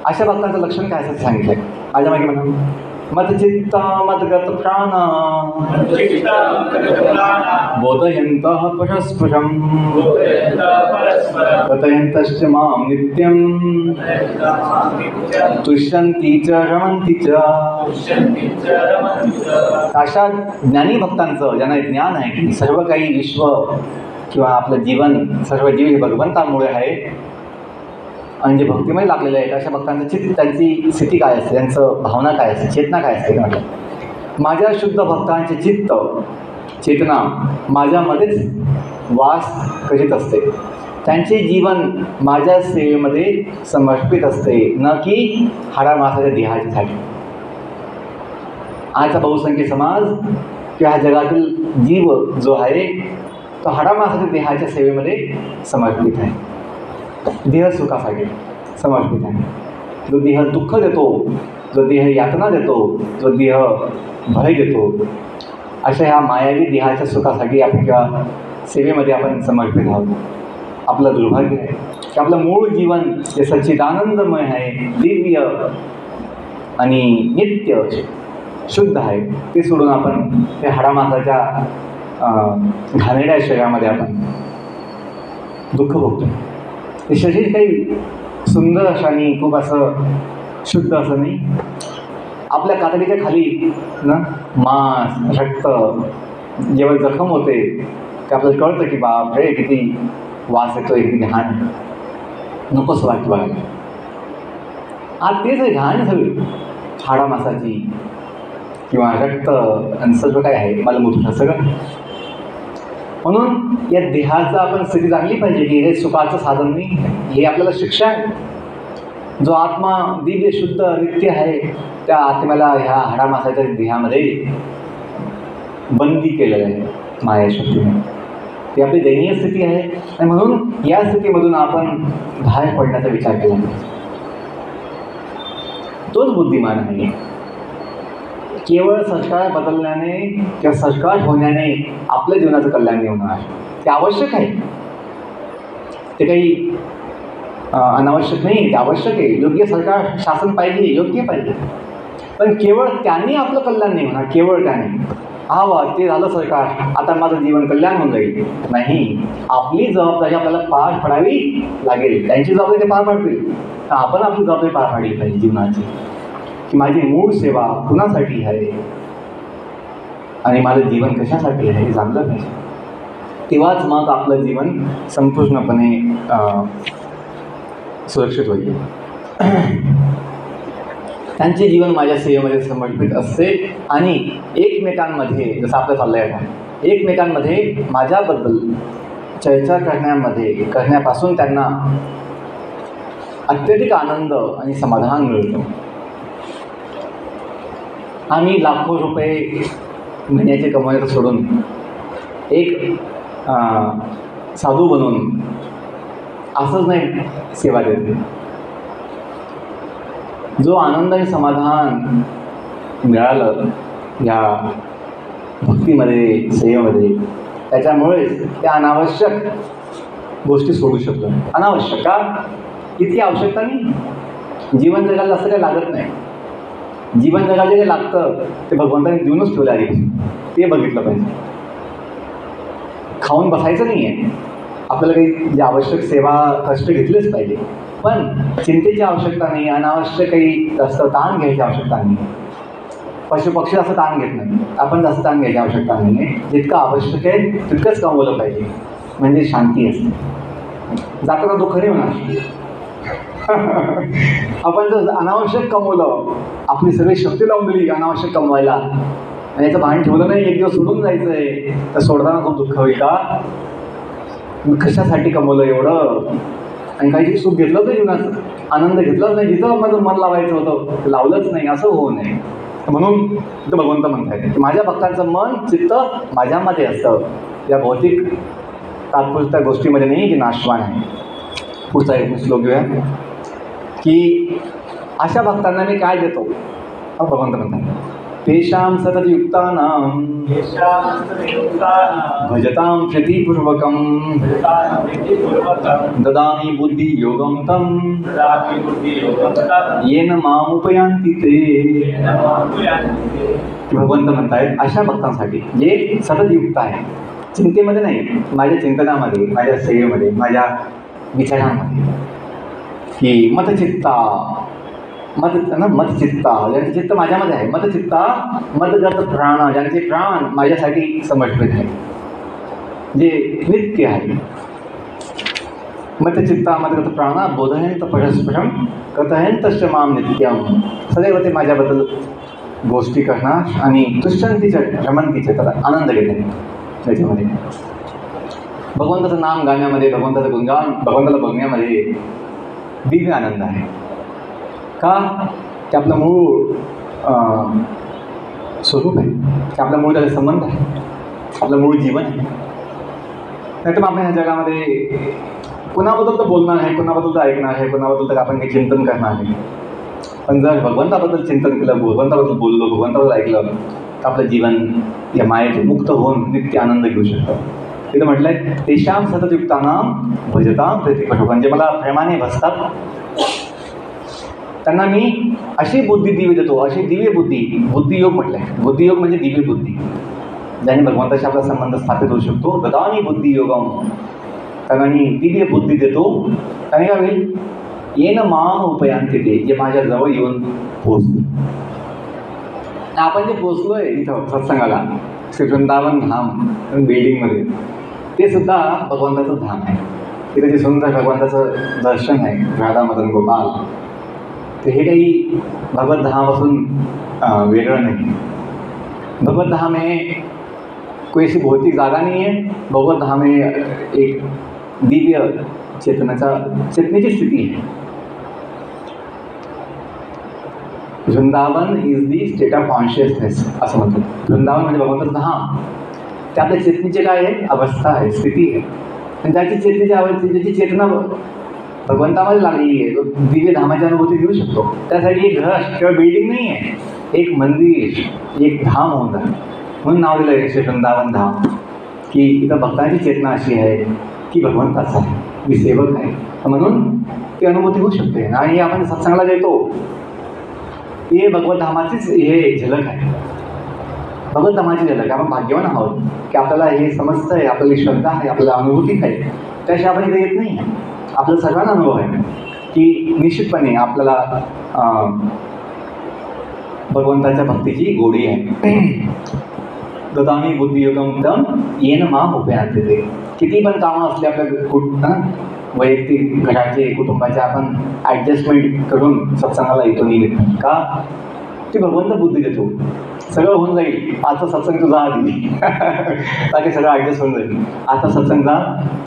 अशा भक्तांचं लक्षण काय असं सांगितलंय माझ्या मागे म्हणा. मदचित्ता मदगत प्राणा बोधयन्तः परस्परं कथयन्तश्च मां नित्यं तुष्यन्ति च रमन्ति च. अशा ज्ञानी भक्तांचं, ज्यांना ज्ञान आहे की सर्व काही विश्व किंवा आपलं जीवन, सर्व जीव हे भगवंतामुळे आहे आणि जे भक्तिमय लागलेले आहेत, अशा भक्तांचं चित्त, त्यांची स्थिती काय असते, त्यांचं भावना काय असते, चेतना काय असते म्हटलं. माझ्या शुद्ध भक्तांचे चित्त, चेतना माझ्यामध्येच वास करीत असते. त्यांचे जीवन माझ्या सेवेमध्ये समर्पित असते, न की हाडामासाच्या देहाच्यासाठी. आजचा बहुसंख्य समाज किंवा ह्या जगातील जीव जो आहे तो हाडामासाच्या देहाच्या सेवेमध्ये समर्पित आहे, देह सुखासाठी समर्पित आहे. जो देह दुःख देतो, जो देह यातना देतो, जो देह भय देतो, अशा ह्या मायावी देहाच्या सुखासाठी आपण किंवा सेवेमध्ये आपण समर्पित आहोत. आपलं दुर्भाग्य आहे की आपलं मूळ जीवन जे सच्चिदानंदमय आहे, दिव्य आणि नित्य शुद्ध आहे, ते सोडून आपण त्या हाडामासाच्या घाणेरड्या शरीरामध्ये आपण दुःख भोगतो. ते शरीर काही सुंदर असं आणि खूप असं शुद्ध असं नाही. आपल्या कातडीच्या खाली ना मांस, रक्त जेव्हा जखम होते ते आपल्याला कळतं की बाप रे किती वास येतोय, किती घाण, नकोच वाटतं बघायला. आज तेच आहे घाण सगळी हाडामासाची किंवा रक्त आणि सर्व काय आहे मलमूत्र सगळं. म्हणून या देहाचं आपण स्थिती जाणली पाहिजे की हे सुखाचं साधन नाही, हे आपल्याला शिक्षा आहे. जो आत्मा दिव्य शुद्ध नित्य आहे त्या आत्म्याला ह्या हाडामासाच्या देहामध्ये बंदी केलेलं आहे माया शक्तीने. ती आपली दयनीय स्थिती आहे आणि म्हणून या स्थितीमधून आपण बाहेर पडण्याचा विचार केला पाहिजे. तोच बुद्धिमान आहे. केवळ संस्कार बदलण्याने किंवा संस्कार होण्याने आपल्या जीवनाचं कल्याण नाही होणार. ते आवश्यक आहे, ते काही अनावश्यक नाही, ते आवश्यक आहे. योग्य सरकार शासन पाहिजे, योग्य पाहिजे, पण केवळ त्याने आपलं कल्याण नाही होणार. केवळ त्याने वा ते झालं सरकार, आता माझं जीवन कल्याण होऊन जाईल. नाही, आपली जबाबदारी आपल्याला पार पडावी लागेल. त्यांची जबाबदारी ते पार पाडतील, तर आपण आपली जबाबदारी पार पाडली पाहिजे जीवनाची, की माझी मूळ सेवा कुणासाठी आहे आणि माझं जीवन कशासाठी आहे हे जाणलं पाहिजे. तेव्हाच मग आपलं जीवन संपूर्णपणे सुरक्षित होईल. त्यांचे जीवन माझ्या सेवेमध्ये समर्पित असते आणि एकमेकांमध्ये, जसं आपलं चाललंय आता, एकमेकांमध्ये माझ्याबद्दल चर्चा करण्यापासून त्यांना अत्यधिक आनंद आणि समाधान मिळतो. आम्ही लाखो रुपये महिन्याचे कमवायचं सोडून एक साधू बनून असंच नाही सेवा देते. जो आनंद आणि समाधान मिळालं या भक्तीमध्ये, सेवेमध्ये, त्याच्यामुळेच त्या अनावश्यक गोष्टी सोडू शकतो. अनावश्यक का? इतकी आवश्यकता नाही. जीवन जगायला असं काही लागत नाही. जीवन जगायला जे लागतं ते भगवंताने देऊनच ठेवलं आहे, ते बघितलं पाहिजे. खाऊन बसायचं नाही आहे आपल्याला, काही जी आवश्यक सेवा कष्ट घेतलेच पाहिजे, पण चिंतेची आवश्यकता नाही, अनावश्यक काही जास्त ताण घ्यायची आवश्यकता नाही. पशुपक्षी जास्त ताण घेत नाही, आपण जास्त ताण घ्यायची आवश्यकता नाही आहे. जितकं आवश्यक आहे तितकंच कमवलं पाहिजे, म्हणजे शांती असते. जाताना दुःख नाही होणार. आपण जर अनावश्यक कमवलं, आपली सगळी शक्ती लावून दिली अनावश्यक कमवायला आणि याचं भान ठेवलं नाही, एक दिवस सोडून जायचं आहे, तर सोडताना खूप दुःख होईल. का? कशासाठी कमवलं एवढं आणि काही सुख घेतलं तर जीवनाचं, आनंद घेतलाच नाही, जिथं माझं मन लावायचं होतं ते लावलंच नाही, असं होऊ नये. म्हणून तिथं भगवंत म्हणतायत की माझ्या भक्तांचं मन चित्त माझ्यामध्ये असतं, या भौतिक तात्पुरत्या गोष्टीमध्ये नाही की नाशवान आहे. पुढचा एक श्लोक घेऊया की अशा भक्तांना मी काय देतो. भगवंत म्हणतात तेषां सततयुक्तानां भजतां प्रीतिपूर्वकं ददामि बुद्धियोगं तं येन मामुपयान्ति ते. भगवंत म्हणतायत अशा भक्तांसाठी जे सततयुक्त आहे, चिंतेमध्ये नाही, माझ्या चिंतनामध्ये, माझ्या सेवेमध्ये, माझ्या विचारांमध्ये, की मतचित्ता ज्यांचे चित्त माझ्यामध्ये आहे, मतचित्ता मतगत प्राण, ज्यांचे प्राण माझ्यासाठी समर्पित आहे, जे नित्य आहे. मतचित्ता मतगत प्राणा बोधयंत परस्परम कथयंतश्च माम नित्यम. सदैव ते माझ्याबद्दल गोष्टी करणार आणि तुष्यंतीच्या रमंतीचे त्याला आनंद घेते. त्याच्यामध्ये भगवंताचं नाम गाण्यामध्ये, भगवंताचं गुणगान, भगवंताला बघण्यामध्ये दिव्य आनंद आहे. का? ते आपलं मूळ स्वरूप आहे, की आपल्या मूळ त्याचा संबंध आहे, आपलं मूळ जीवन आहे. नाही तर आपण ह्या जगामध्ये कुणाबद्दल तर बोलणार आहे, कुणाबद्दल तर ऐकणार आहे, कुणाबद्दल तर आपण काही चिंतन करणार आहे. पण जर भगवंताबद्दल चिंतन केलं, भगवंताबद्दल बोललो, भगवंताबद्दल ऐकलं, तर आपलं जीवन या मायेतून मुक्त होऊन नित्य आनंद घेऊ शकतं. तिथं म्हटलंय तेषां सततयुक्तानां भजतां प्रीतिपूर्वकं, म्हणजे मला प्रेमाने भजतात त्यांना मी अशी बुद्धी दिव्य देतो, अशी दिव्य बुद्धी. बुद्धियोग म्हटलंय, बुद्धियोग म्हणजे दिव्य बुद्धी, ज्याने भगवंताशी आपला संबंध स्थापित होऊ शकतो. ददामि बुद्धियोगम, त्यांना मी दिव्य बुद्धी देतो. त्याने काय होईल? येन माम उपयांति ते, जे माझ्या जवळ येऊन पोहोचते. आपण जे पोचलोय इथं सत्संगाला, श्री वृंदावन धाम बिल्डिंगमध्ये, ते सुद्धा भगवंताचं धाम आहे. तिथे जे सुंदर भगवंताचं दर्शन आहे, राधा मदन गोपाल, तर हे काही भगवत धामापासून वेगळं नाही. भगवत धाम हे कोई अशी भौतिक जागा नाही आहे. भगवत धाम हे एक दिव्य चेतनेची स्थिती आहे. Vrindavan is the state of consciousness असं म्हणतात. वृंदावन म्हणजे भगवंताचं धाम, ते आपल्या चेतनेची काय आहे? अवस्था आहे, स्थिती आहे. आणि ज्याची ज्याची चेतना भगवंतामध्ये लागलेली आहे, तो दिव्य धामाची अनुभूती घेऊ शकतो. त्यासाठी एक घर किंवा बिल्डिंग नाही आहे, एक मंदिर, एक धाम होऊन जातं. म्हणून नाव दिलं आहे श्री वृंदावन धाम, की इथं भक्तांची चेतना अशी आहे की भगवंताचा आहे, मी सेवक आहे, म्हणून ती अनुभूती होऊ शकते. आणि आपण सत्संगाला येतो, हे भगवत धामाचीच हे झलक आहे. भगवंतामाची झालं की आपण भाग्यवान आहोत की आपल्याला हे समजतं आहे, आपल्याला श्रद्धा आहे, आपल्याला अनुभूती आहे. त्याशिवाय आपण इथे येत नाही. आपल्याला सर्वांना अनुभव आहे की निश्चितपणे आपल्याला भगवंताच्या भक्तीची गोडी आहे. ददामी बुद्धियोगम तम येन माम उपयान्ति. किती पण कामं असली आपल्या वैयक्तिक घराचे कुटुंबाचे आपण ॲडजस्टमेंट करून सत्संगाला येतो नाही का ती भगवंत बुद्धी देतो. सगळं होऊन जाईल. आता सत्संग तुझा आधी बाकी सगळं ॲडजस्ट होऊन जाईल. आता सत्संग जा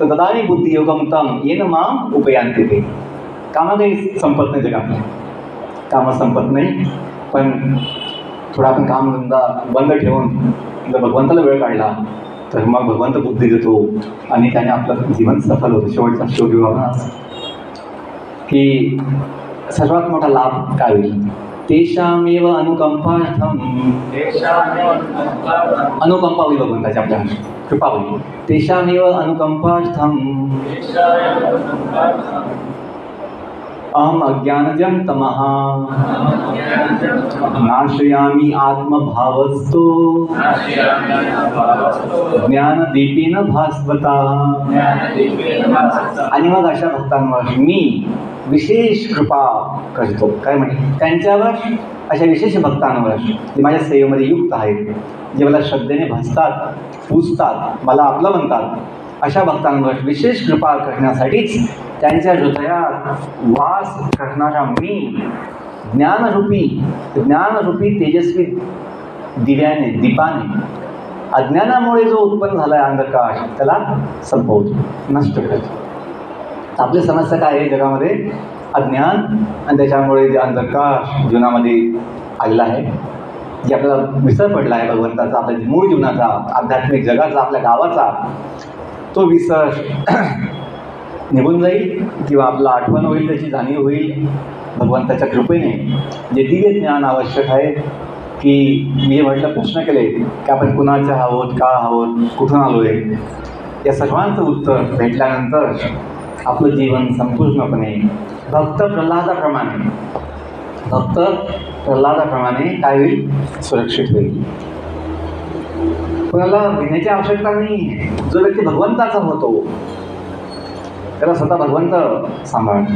तर ददामी बुद्धियोगम तम येन माम उपयान्ति ते. कामं काही संपत नाही जगात. कामं संपत नाही. पण थोडा आपण कामधंदा बंद ठेवून जर भगवंताला वेळ काढला तर मग भगवंत बुद्धी देतो आणि त्याने आपलं जीवन सफल होतं. शेवटचा शेवटी बाबा की सर्वात मोठा लाभ काय होईल. तेषामेव अनुकंपार्थम. अनुकंपा होईल भगवंताची आपल्या कृपा होईल. तेषामेव अनुकंपार्थम अहम अज्ञानजं तमः नाशयामि आत्मभावस्तो ज्ञानदीपेन भास्वता. आणि मग अशा भक्तांवर मी विशेष कृपा करतो. काय म्हणजे त्यांच्यावर अशा विशेष भक्तांवर जे माझ्या सेवेमध्ये युक्त आहेत, जे मला श्रद्धेने भजतात, पूजतात, मला आपलं म्हणतात, अशा भक्तांवर विशेष कृपा करण्यासाठीच त्यांच्या हृदयात वास करणारा मी ज्ञानरूपी तेजस्वी दिव्याने दीपाने अज्ञानामुळे जो उत्पन्न झाला आहे अंधकार त्याला संपवतो, नष्ट करतो. आपली समस्या काय आहे जगामध्ये? अज्ञान आणि त्याच्यामुळे जे अंधकार जीवनामध्ये आलेला आहे, जे आपल्याला विसर पडला आहे भगवंताचा, आपल्या मूळ जीवनाचा, आध्यात्मिक जगाचा, आपल्या गावाचा, तो विसर निघून जाईल किंवा आपला आठवण होईल, त्याची जाणीव होईल भगवंताच्या कृपेने. जे दिव्य ज्ञान आवश्यक आहे की मी म्हटलं प्रश्न केले की आपण कुणाच्या आहोत, का आहोत, कुठून आलो आहे, या सर्वांचं उत्तर भेटल्यानंतर आपलं जीवन संपूर्णपणे भक्त प्रल्हादाप्रमाणे काय होईल? सुरक्षित होईल. कोणाला भिण्याची आवश्यकता नाही. जो व्यक्ती भगवंताचा होतो त्याला स्वतः भगवंत सांभाळतो.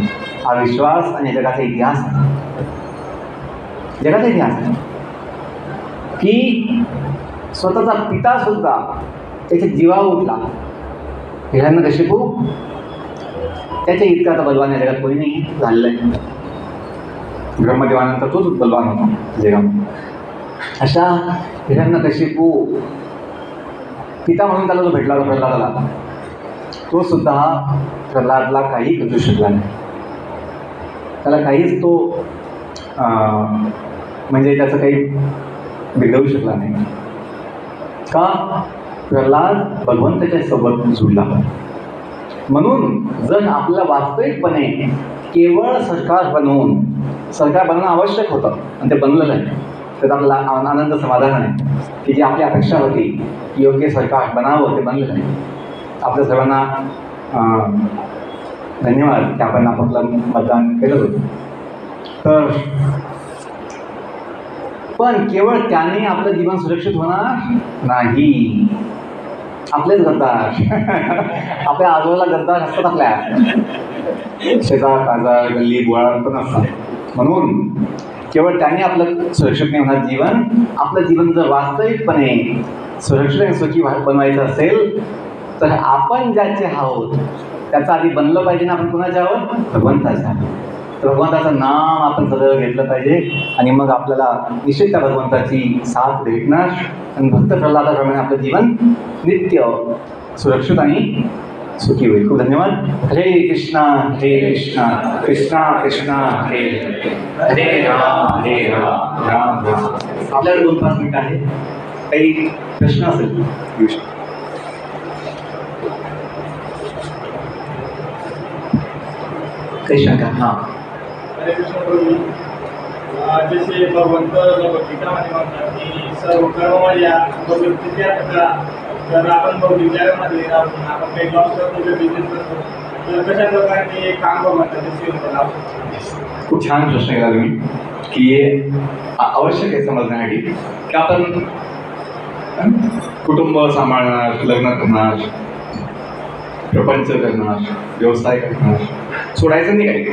हा विश्वास आणि जगाचा इतिहास आहे की स्वतःचा पिता सुद्धा त्याच्या जीवावर उठला. हिरण्यकशिपू त्याच्या इतका आता बलवान या जगात कोणी नाही झालेलं आहे. ब्रह्मदेवानंतर तोच बलवान होता जगामध्ये. अशा हिरण्यकशिपू पिता म्हणून त्याला जो भेटला होता प्रल्हादाला, तो सुद्धा प्रल्हादला काही करू शकला नाही. त्याला काहीच तो म्हणजे त्याचं काही बिघडवू शकला नाही. का? प्रल्हाद भगवंताच्या सोबत जुळला. म्हणून जर आपल्याला वास्तविकपणे केवळ सरकार बनवणं आवश्यक होतं आणि ते बनलं नाही, तर आपल्याला आनंद समाधान आहे की जी आपली अपेक्षा होती योग्य सरकार बनावं, ते बनलं नाही. आपल्या सर्वांना धन्यवाद की आपण आपापलं मतदान केलं होतं. तर पण केवळ त्याने आपलं जीवन सुरक्षित होणार नाही. आपलेच गद्दार आपल्या आजूबाजूला गद्दार असतात, आपल्या शेजार पाजार गल्ली बोळा पण असतात. म्हणून केवळ त्याने आपलं सुरक्षित नाही होणार जीवन. आपलं जीवन जर वास्तविकपणे सुरक्षित आणि सुखी बनवायचं असेल तर आपण ज्याचे आहोत त्याचं आधी बनलं पाहिजे ना. आपण कुणाचे आहोत? भगवंताचे आहोत. तर भगवंताचं नाम आपण सदैव घेतलं पाहिजे आणि मग आपल्याला निश्चित त्या भगवंताची साथ भेटणार आणि भक्त प्रल्हादाप्रमाणे आपलं जीवन नित्य सुरक्षित आणि सुखी होईल. खूप धन्यवाद. हरे कृष्णा कृष्णा कृष्णा हरे हरे राम राम राम. आपल्याला 2-5 मिनिटं आहे. काही प्रश्न असेल घेऊ शकतो. काही शंका? हां. जसे भगवंत गीतामध्ये म्हणतात की सर्व कर्ममध्ये भगवद्गीता करा. तर आपण भौतिक जगामध्ये राहून आपण काही जॉब करतो, बिझनेस करतो, तर कशा प्रकारे काम भगवंताच्या सेवेमध्ये लावतो? खूप छान प्रश्न केला तुम्ही की हे आवश्यक आहे समजण्यासाठी की आपण कुटुंब सांभाळणार, लग्न करणार, प्रपंच करणार, व्यवसाय करणार, सोडायचं नाही काही.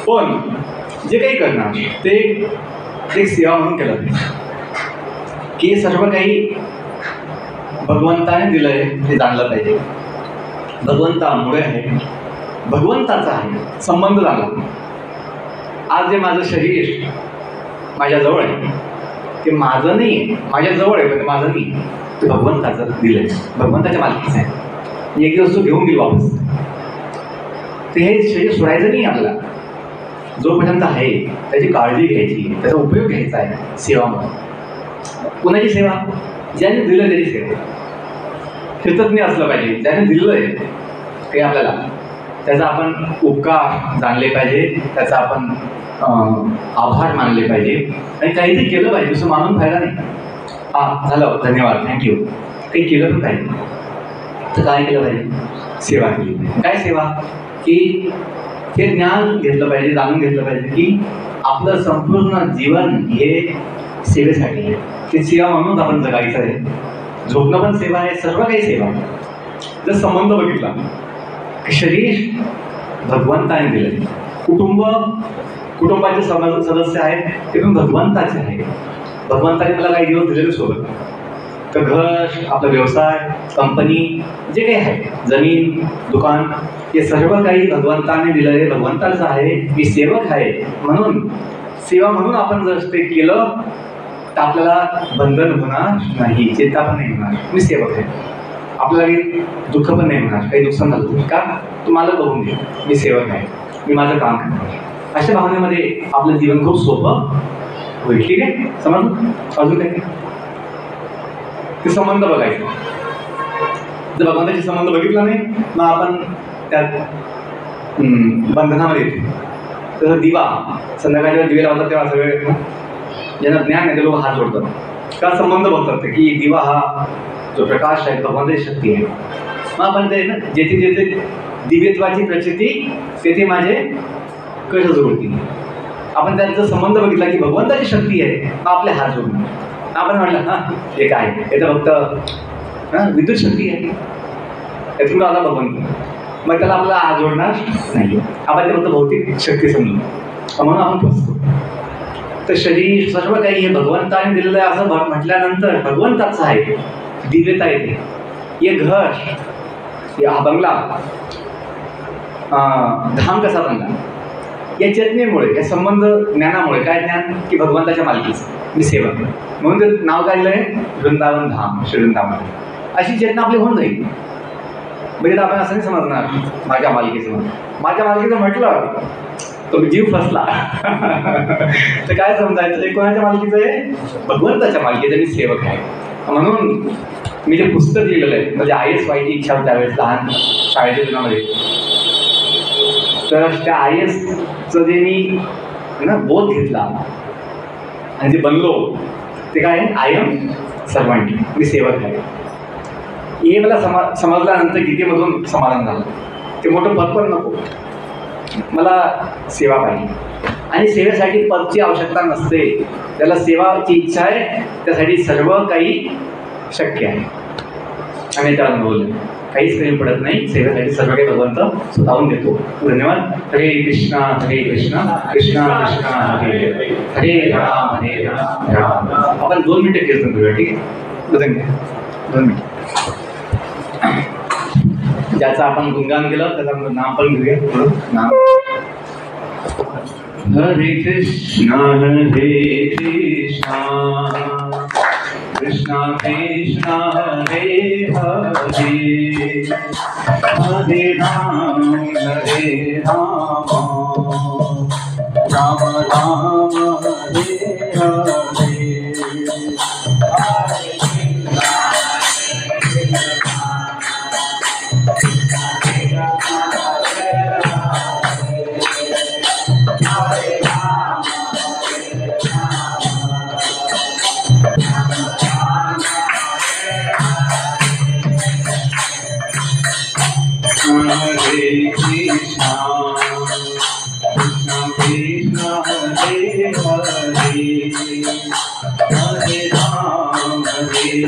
पण जे काही करणार ते एक सेवा म्हणून केलं पाहिजे, की सर्व काही भगवंताने दिलं आहे हे जाणलं पाहिजे. भगवंतामुळे आहे, भगवंताचा आहे संबंध झाला. आज जे माझं शरीर माझ्याजवळ आहे ते माझं नाही आहे, माझ्याजवळ आहे पण माझं नाही, ते भगवंताचं दिलं आहे, भगवंताच्या मालकीचं आहे. मी एक दिवस तो घेऊन गेलो वापस. ते हे शरीर सोडायचं नाही आपल्याला. जोपर्यंत आहे त्याची काळजी घ्यायची, त्याचा उपयोग घ्यायचा आहे सेवा म्हणून. कुणाची सेवा? ज्याने दिलं त्याची सेवा. कृतज्ञ असलं पाहिजे. ज्याने दिलं आहे काही आपल्याला, त्याचा आपण उपकार जाणले पाहिजे, त्याचा आपण आभार मानले पाहिजे आणि काहीतरी केलं पाहिजे. दुसरं मानून फायदा नाही. झालं, धन्यवाद, थँक्यू, काही केलं पण पाहिजे. तर काय केलं पाहिजे? सेवा केली पाहिजे. काय सेवा? की हे ज्ञान घेतलं पाहिजे, जाणून घेतलं पाहिजे की आपलं संपूर्ण जीवन हे सेवेसाठी आहे. ते सेवा म्हणून आपण जगायचं आहे. झोपणं पण सेवा आहे, सर्व काही सेवा आहे. जर संबंध बघितला, शरीर भगवंताने दिलं, कुटुंबाचे सदस्य आहेत ते पण भगवंताचे आहे. भगवंताने मला काही दिवस दिलेले सोबत. तर घर, आपला व्यवसाय, कंपनी, जे काही आहे, जमीन, दुकान, हे सर्व काही भगवंताने दिलेले, भगवंताचं आहे. मी सेवक आहे म्हणून सेवा म्हणून आपण जर ते केलं तर आपल्याला बंधन होणार नाही, चिंता पण नाही होणार. मी सेवक आहे. आपल्याला काही दुःख पण नाही होणार, काही नुकसान झालं का तुम्हाला बघून घे, मी सेवक आहे, मी माझं काम करणार. अशा भावनेमध्ये आपलं जीवन खूप सोपं होईल. ठीक आहे, समजलं? अजून काय? ते संबंध बघायचे. जर भगवंताचे संबंध बघितला नाही मग आपण त्यात बंधनामध्ये येतो. तसं दिवा, संध्याकाळी दिवे लावतात तेव्हा सगळे ज्यांना ज्ञान आहे ते लोक हात जोडतात. का? संबंध बघतात की दिवा हा जो प्रकाश आहे भगवंताची शक्ती आहे. मग आपण ते ना जेथे जेथे दिव्यत्वाची प्रचिती तेथे माझे कश जोडतील. आपण त्याचा संबंध बघितला की भगवंताची शक्ती आहे, मग आपले हात जोडणार. आपण म्हटलं हे काय, हे तर फक्त विद्युत शक्ती आहे, यातून आला भगवंत, मग त्याला आपला हात जोडणार नाही. आपण ते फक्त भौतिक शक्ती समजून, म्हणून आपण फसतो. तर शरीर सर्व काही हे भगवंताने दिलेलं आहे असं म्हटल्यानंतर भगवंताचं आहे, दिव्यता येते. हे घर, हा बंगला, धाम कसा बनला? या चेतनेमुळे, या संबंध ज्ञानामुळे. काय ज्ञान? की भगवंताच्या मालकीचं, मी सेवक. म्हणून ते नाव काढलं आहे वृंदावन धाम, श्री वृंदावन. अशी चेतना आपली होऊन जाईल. म्हणजे आपण असं नाही समजणार माझ्या मालकीचं. माझ्या मालकीचं म्हटलं तो जीव फसला. तर काय समजायचं? ते कोणाच्या मालकीचं आहे? भगवंताच्या मालकीचं. मी सेवक आहे. म्हणून मी जे पुस्तक लिहिलेलं आहे, म्हणजे IAS व्हायची इच्छा होती त्यावेळेस लहान शाळेच्या दिनामध्ये. तर त्या IASचं जे मी बोध घेतला आणि जे बनलो ते काय आहे? आय एम सर्वंट, मी सेवक आहे. हे मला समजल्यानंतर गीतेमधून समाधान झालं. ते मोठं पद पण नको, मला सेवा पाहिजे. आणि सेवेसाठी पदची आवश्यकता नसते. त्याला सेवाची इच्छा आहे, त्यासाठी सर्व काही शक्य आहे. आणि त्याला अनुभवलं काहीच कमी पडत नाही. सेवेसाठी सर्व काही भगवंत स्वतःहून देतो. धन्यवाद. हरे कृष्णा हरे कृष्णा कृष्णा कृष्णा हरे हरे, हरे राम राम. आपण 2 मिनिटं कीर्तन करूया. ठीक आहे, बदल घ्या 2 मिनिटं. ज्याचं आपण गुणगान केलं त्याचं नाम पण घेऊया. नाम हरे कृष्णा कृष्णा कृष्णा हरे हरे, हरे Ram Ram Ram Hare Hare. Hare Krishna, Krishna Krishna Hare Hare, Hare Ram Hare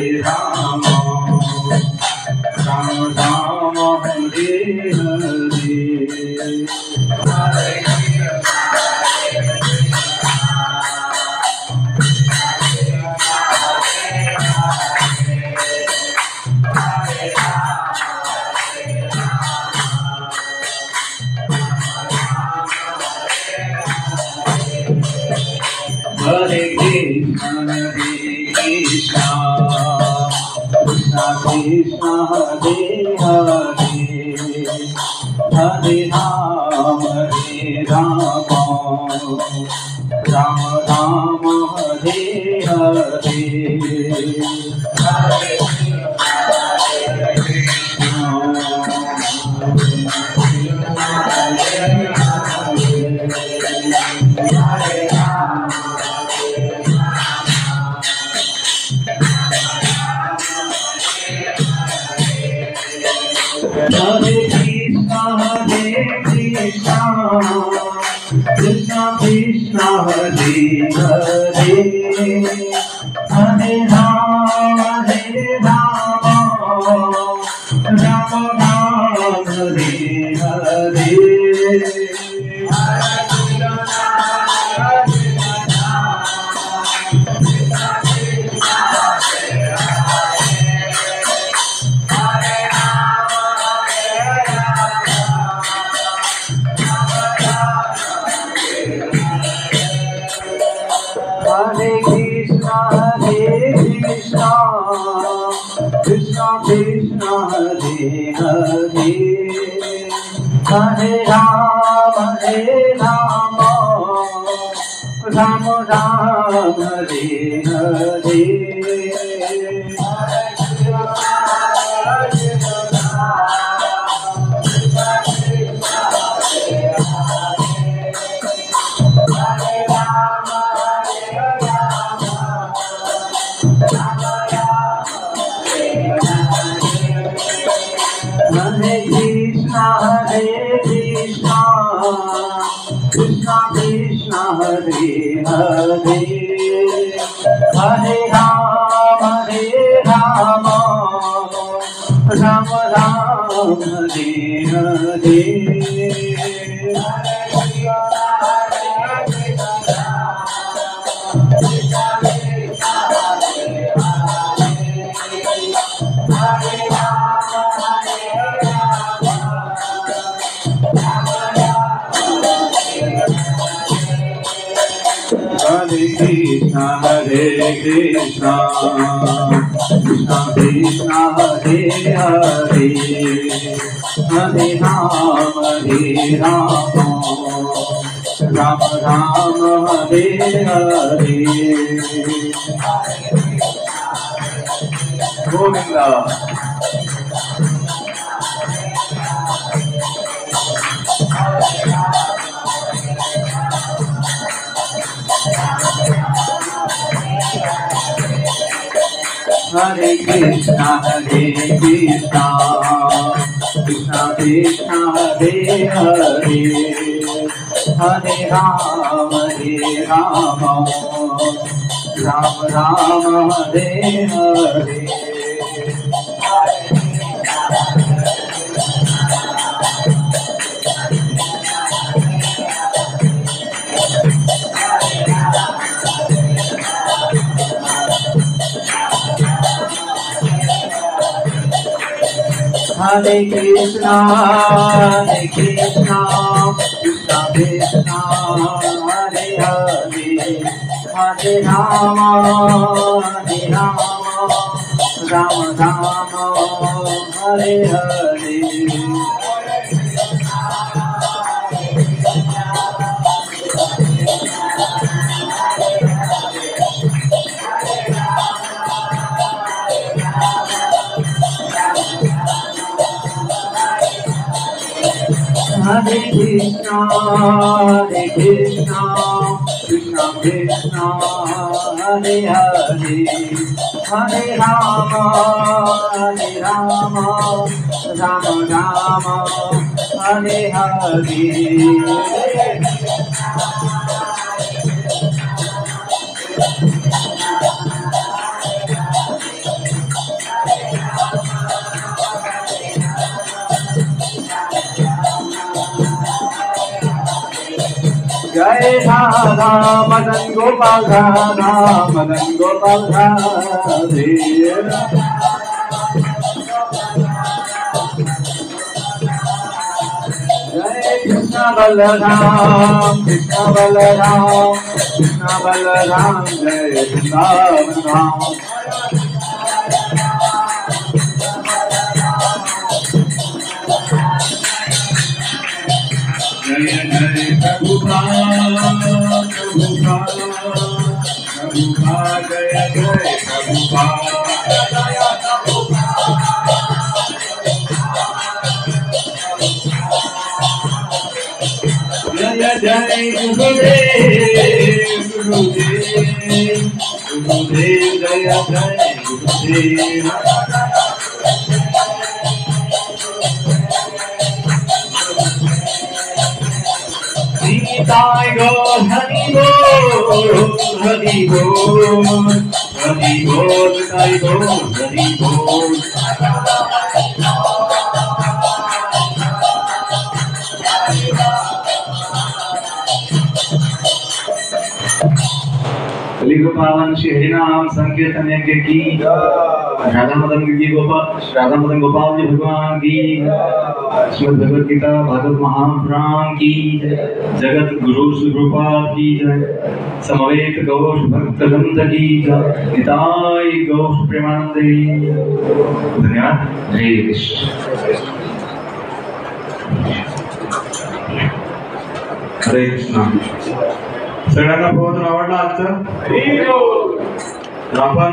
Hare Krishna Krishna Krishna Hare Hare Hare Ram Ram Ram Hare Hare Hare Krishna Krishna Krishna Hare Hare Hare Ram Ram Ram Hare Hare Hare Krishna Krishna Krishna Hare Hare Hare Ram Ram Ram Hare Hare Hare Krishna Krishna Krishna Hare Hare Hare Ram Ram Ram Hare Hare Hare Krishna Krishna Krishna Hare Hare Hare Ram Ram Ram Hare Hare Govinda. Hare Krishna Krishna Krishna Hare Hare Hare Ram Ram Ram Hare Hare Hare Krishna Krishna Krishna Hare Hare Hare Rama Ram Ram Hare Hare Hare Krishna Krishna Krishna Hare Hare Hare Rama Ram Ram Hare Hare Jai Radha Madan Gopal Radha Madan Gopal Radhe Jai Krishna Balaram, Krishna Balaram, Krishna Balaram, Jai Krishna Balaram. Jai Jai Prabhupada, Prabhupada, Prabhupada, Jai Jai Prabhupada. Jai Jai Gurudev, Gurudev, Gurudev, Jai Jai Gurudev. Nitai Gaur Hari Bol, Hari Bol, Hari Bol, Nitai Gaur Hari Bol. कलियुग पावन श्री हरिनाम संकीर्तन यज्ञ की राधा मदन गोपाल जी भगवान की श्रीमद् भगवद गीता भागवत महापुराण की जगत गुरु श्री गोपाल की जय समवेत गौश भक्त वृंद की जय निताय गौश प्रेमानंद धन्यवाद हरे कृष्ण हरे कृष्णा सगळ्यांना प्रवचन आवडलं आजचं तर आपण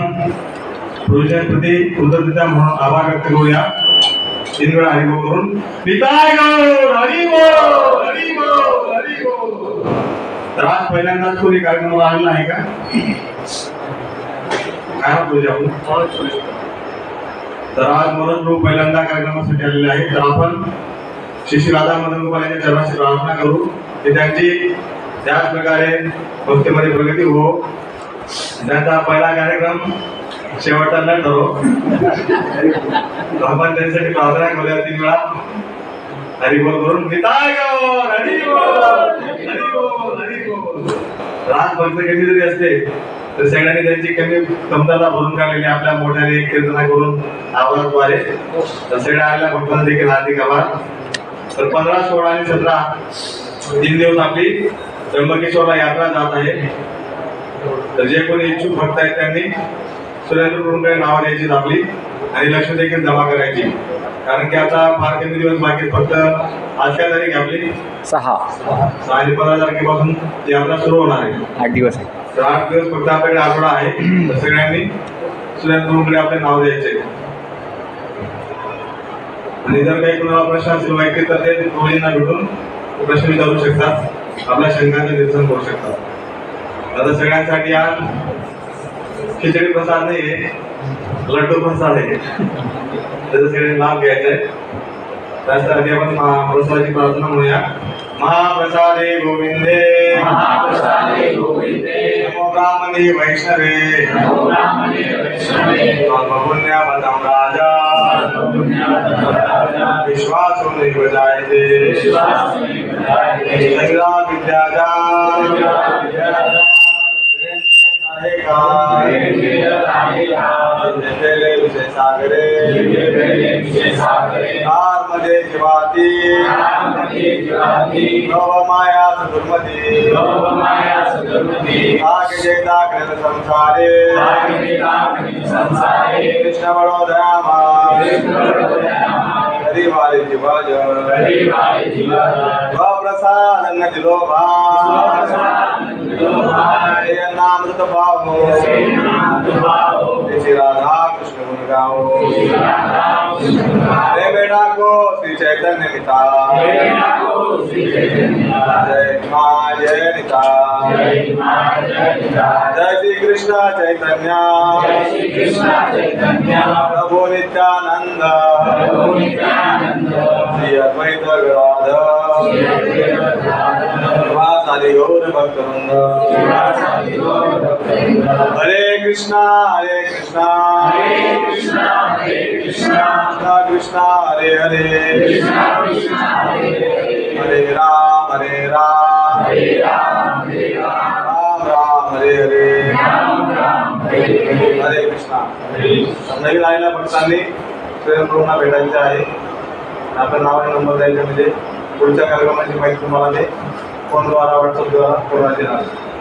प्रभूच्याप्रती कृतज्ञता म्हणून आभार व्यक्त करूया 3 वेळा हरिबोल करून निताय गौर हरिबोल हरिबोल हरिबोल तर आज पहिल्यांदाच कोणी कार्यक्रमाला आलेला आहे का काय बोलूया आपण तर आज मनोज प्रभू पहिल्यांदा कार्यक्रमासाठी आलेले आहेत तर आपण श्री राधा मदन गोपाल यांच्या चरणाशी प्रार्थना करू की त्यांची त्याच प्रकारे भक्तीमध्ये प्रगती हो त्यांचा पहिला कार्यक्रम शेवटचा न ठरो आपण त्यांच्यासाठी प्रार्थना करूया 3 वेळा हरिबोल करून निताय गौर हरिबोल हरिबोल हरिबोल राज भक्त कमी जरी असते तर सगळ्यांनी त्यांची कमी कमतरता भरून काढलेली आपल्या मोठ्याने कीर्तना करून आवाजाद्वारे तर सगळ्या आलेल्या भक्तांना देखील हार्दिक आभार तर 15, 16 आणि 17 3 दिवस आपली त्र्यंबकेश्वरला यात्रा जात आहे तर जे कोणी इच्छुक भक्त आहेत त्यांनी सुरेंद्रकडे नाव द्यायची आपली आणि लक्ष्मी देखील जमा करायची कारण की आता फार कमी दिवस बाकी फक्त आज काय तारीख आपली 6 आणि 15 तारखेपासून यात्रा सुरू होणार आहे 8 दिवस आहे तर 8 दिवस फक्त आपल्याकडे आठवडा आहे तर सगळ्यांनी सुरेंद्रकडे आपले नाव द्यायचे आणि जर काही कोणाला प्रश्न असेल वैयक्तिक तर ते प्रभूजींना भेटून प्रश्न विचारू शकतात आपल्या शंकांचे निरसन करू शकतात आता सगळ्यांसाठी आज खिचडी प्रसाद नाही लड्डू प्रसाद आहे त्याचा सगळे लाभ घ्यायचा आहे त्यासाठी आपण प्रसादाची प्रार्थना म्हणूया महाप्रसादे गोविंदे नमो ब्राह्मणे वैष्णवे पुण्यावतं राजा विश्वासो नैव जायते सगळा विद्याचा विषय सागरे जीवाती माया सदुर्मती संसारे कृष्ण बड़ोदया हरिवाले जीवाज प्रसाद दिलो नामृत भाव श्री राधा कृष्ण गुण गाओ रे बेटा को श्री चैतन्य निता जय माँ जय निता जय श्री कृष्ण चैतन्य प्रभु नित्यानंद श्री अद्वैत गदाधर गौर भक्तवृंद हरे कृष्णा कृष्णा कृष्णा हरे हरे हरे राम राम राम हरे हरे हरे कृष्णा नवीन आलेल्या भक्तांनी स्वयंप्रभूंना भेटायचे आहे आपलं नाव आणि नंबर द्यायचे म्हणजे पुढच्या कार्यक्रमाची माहिती तुम्हाला ते फोनद्वारा व्हॉट्सअपद्वारा पुरवण्यात येणार आहे.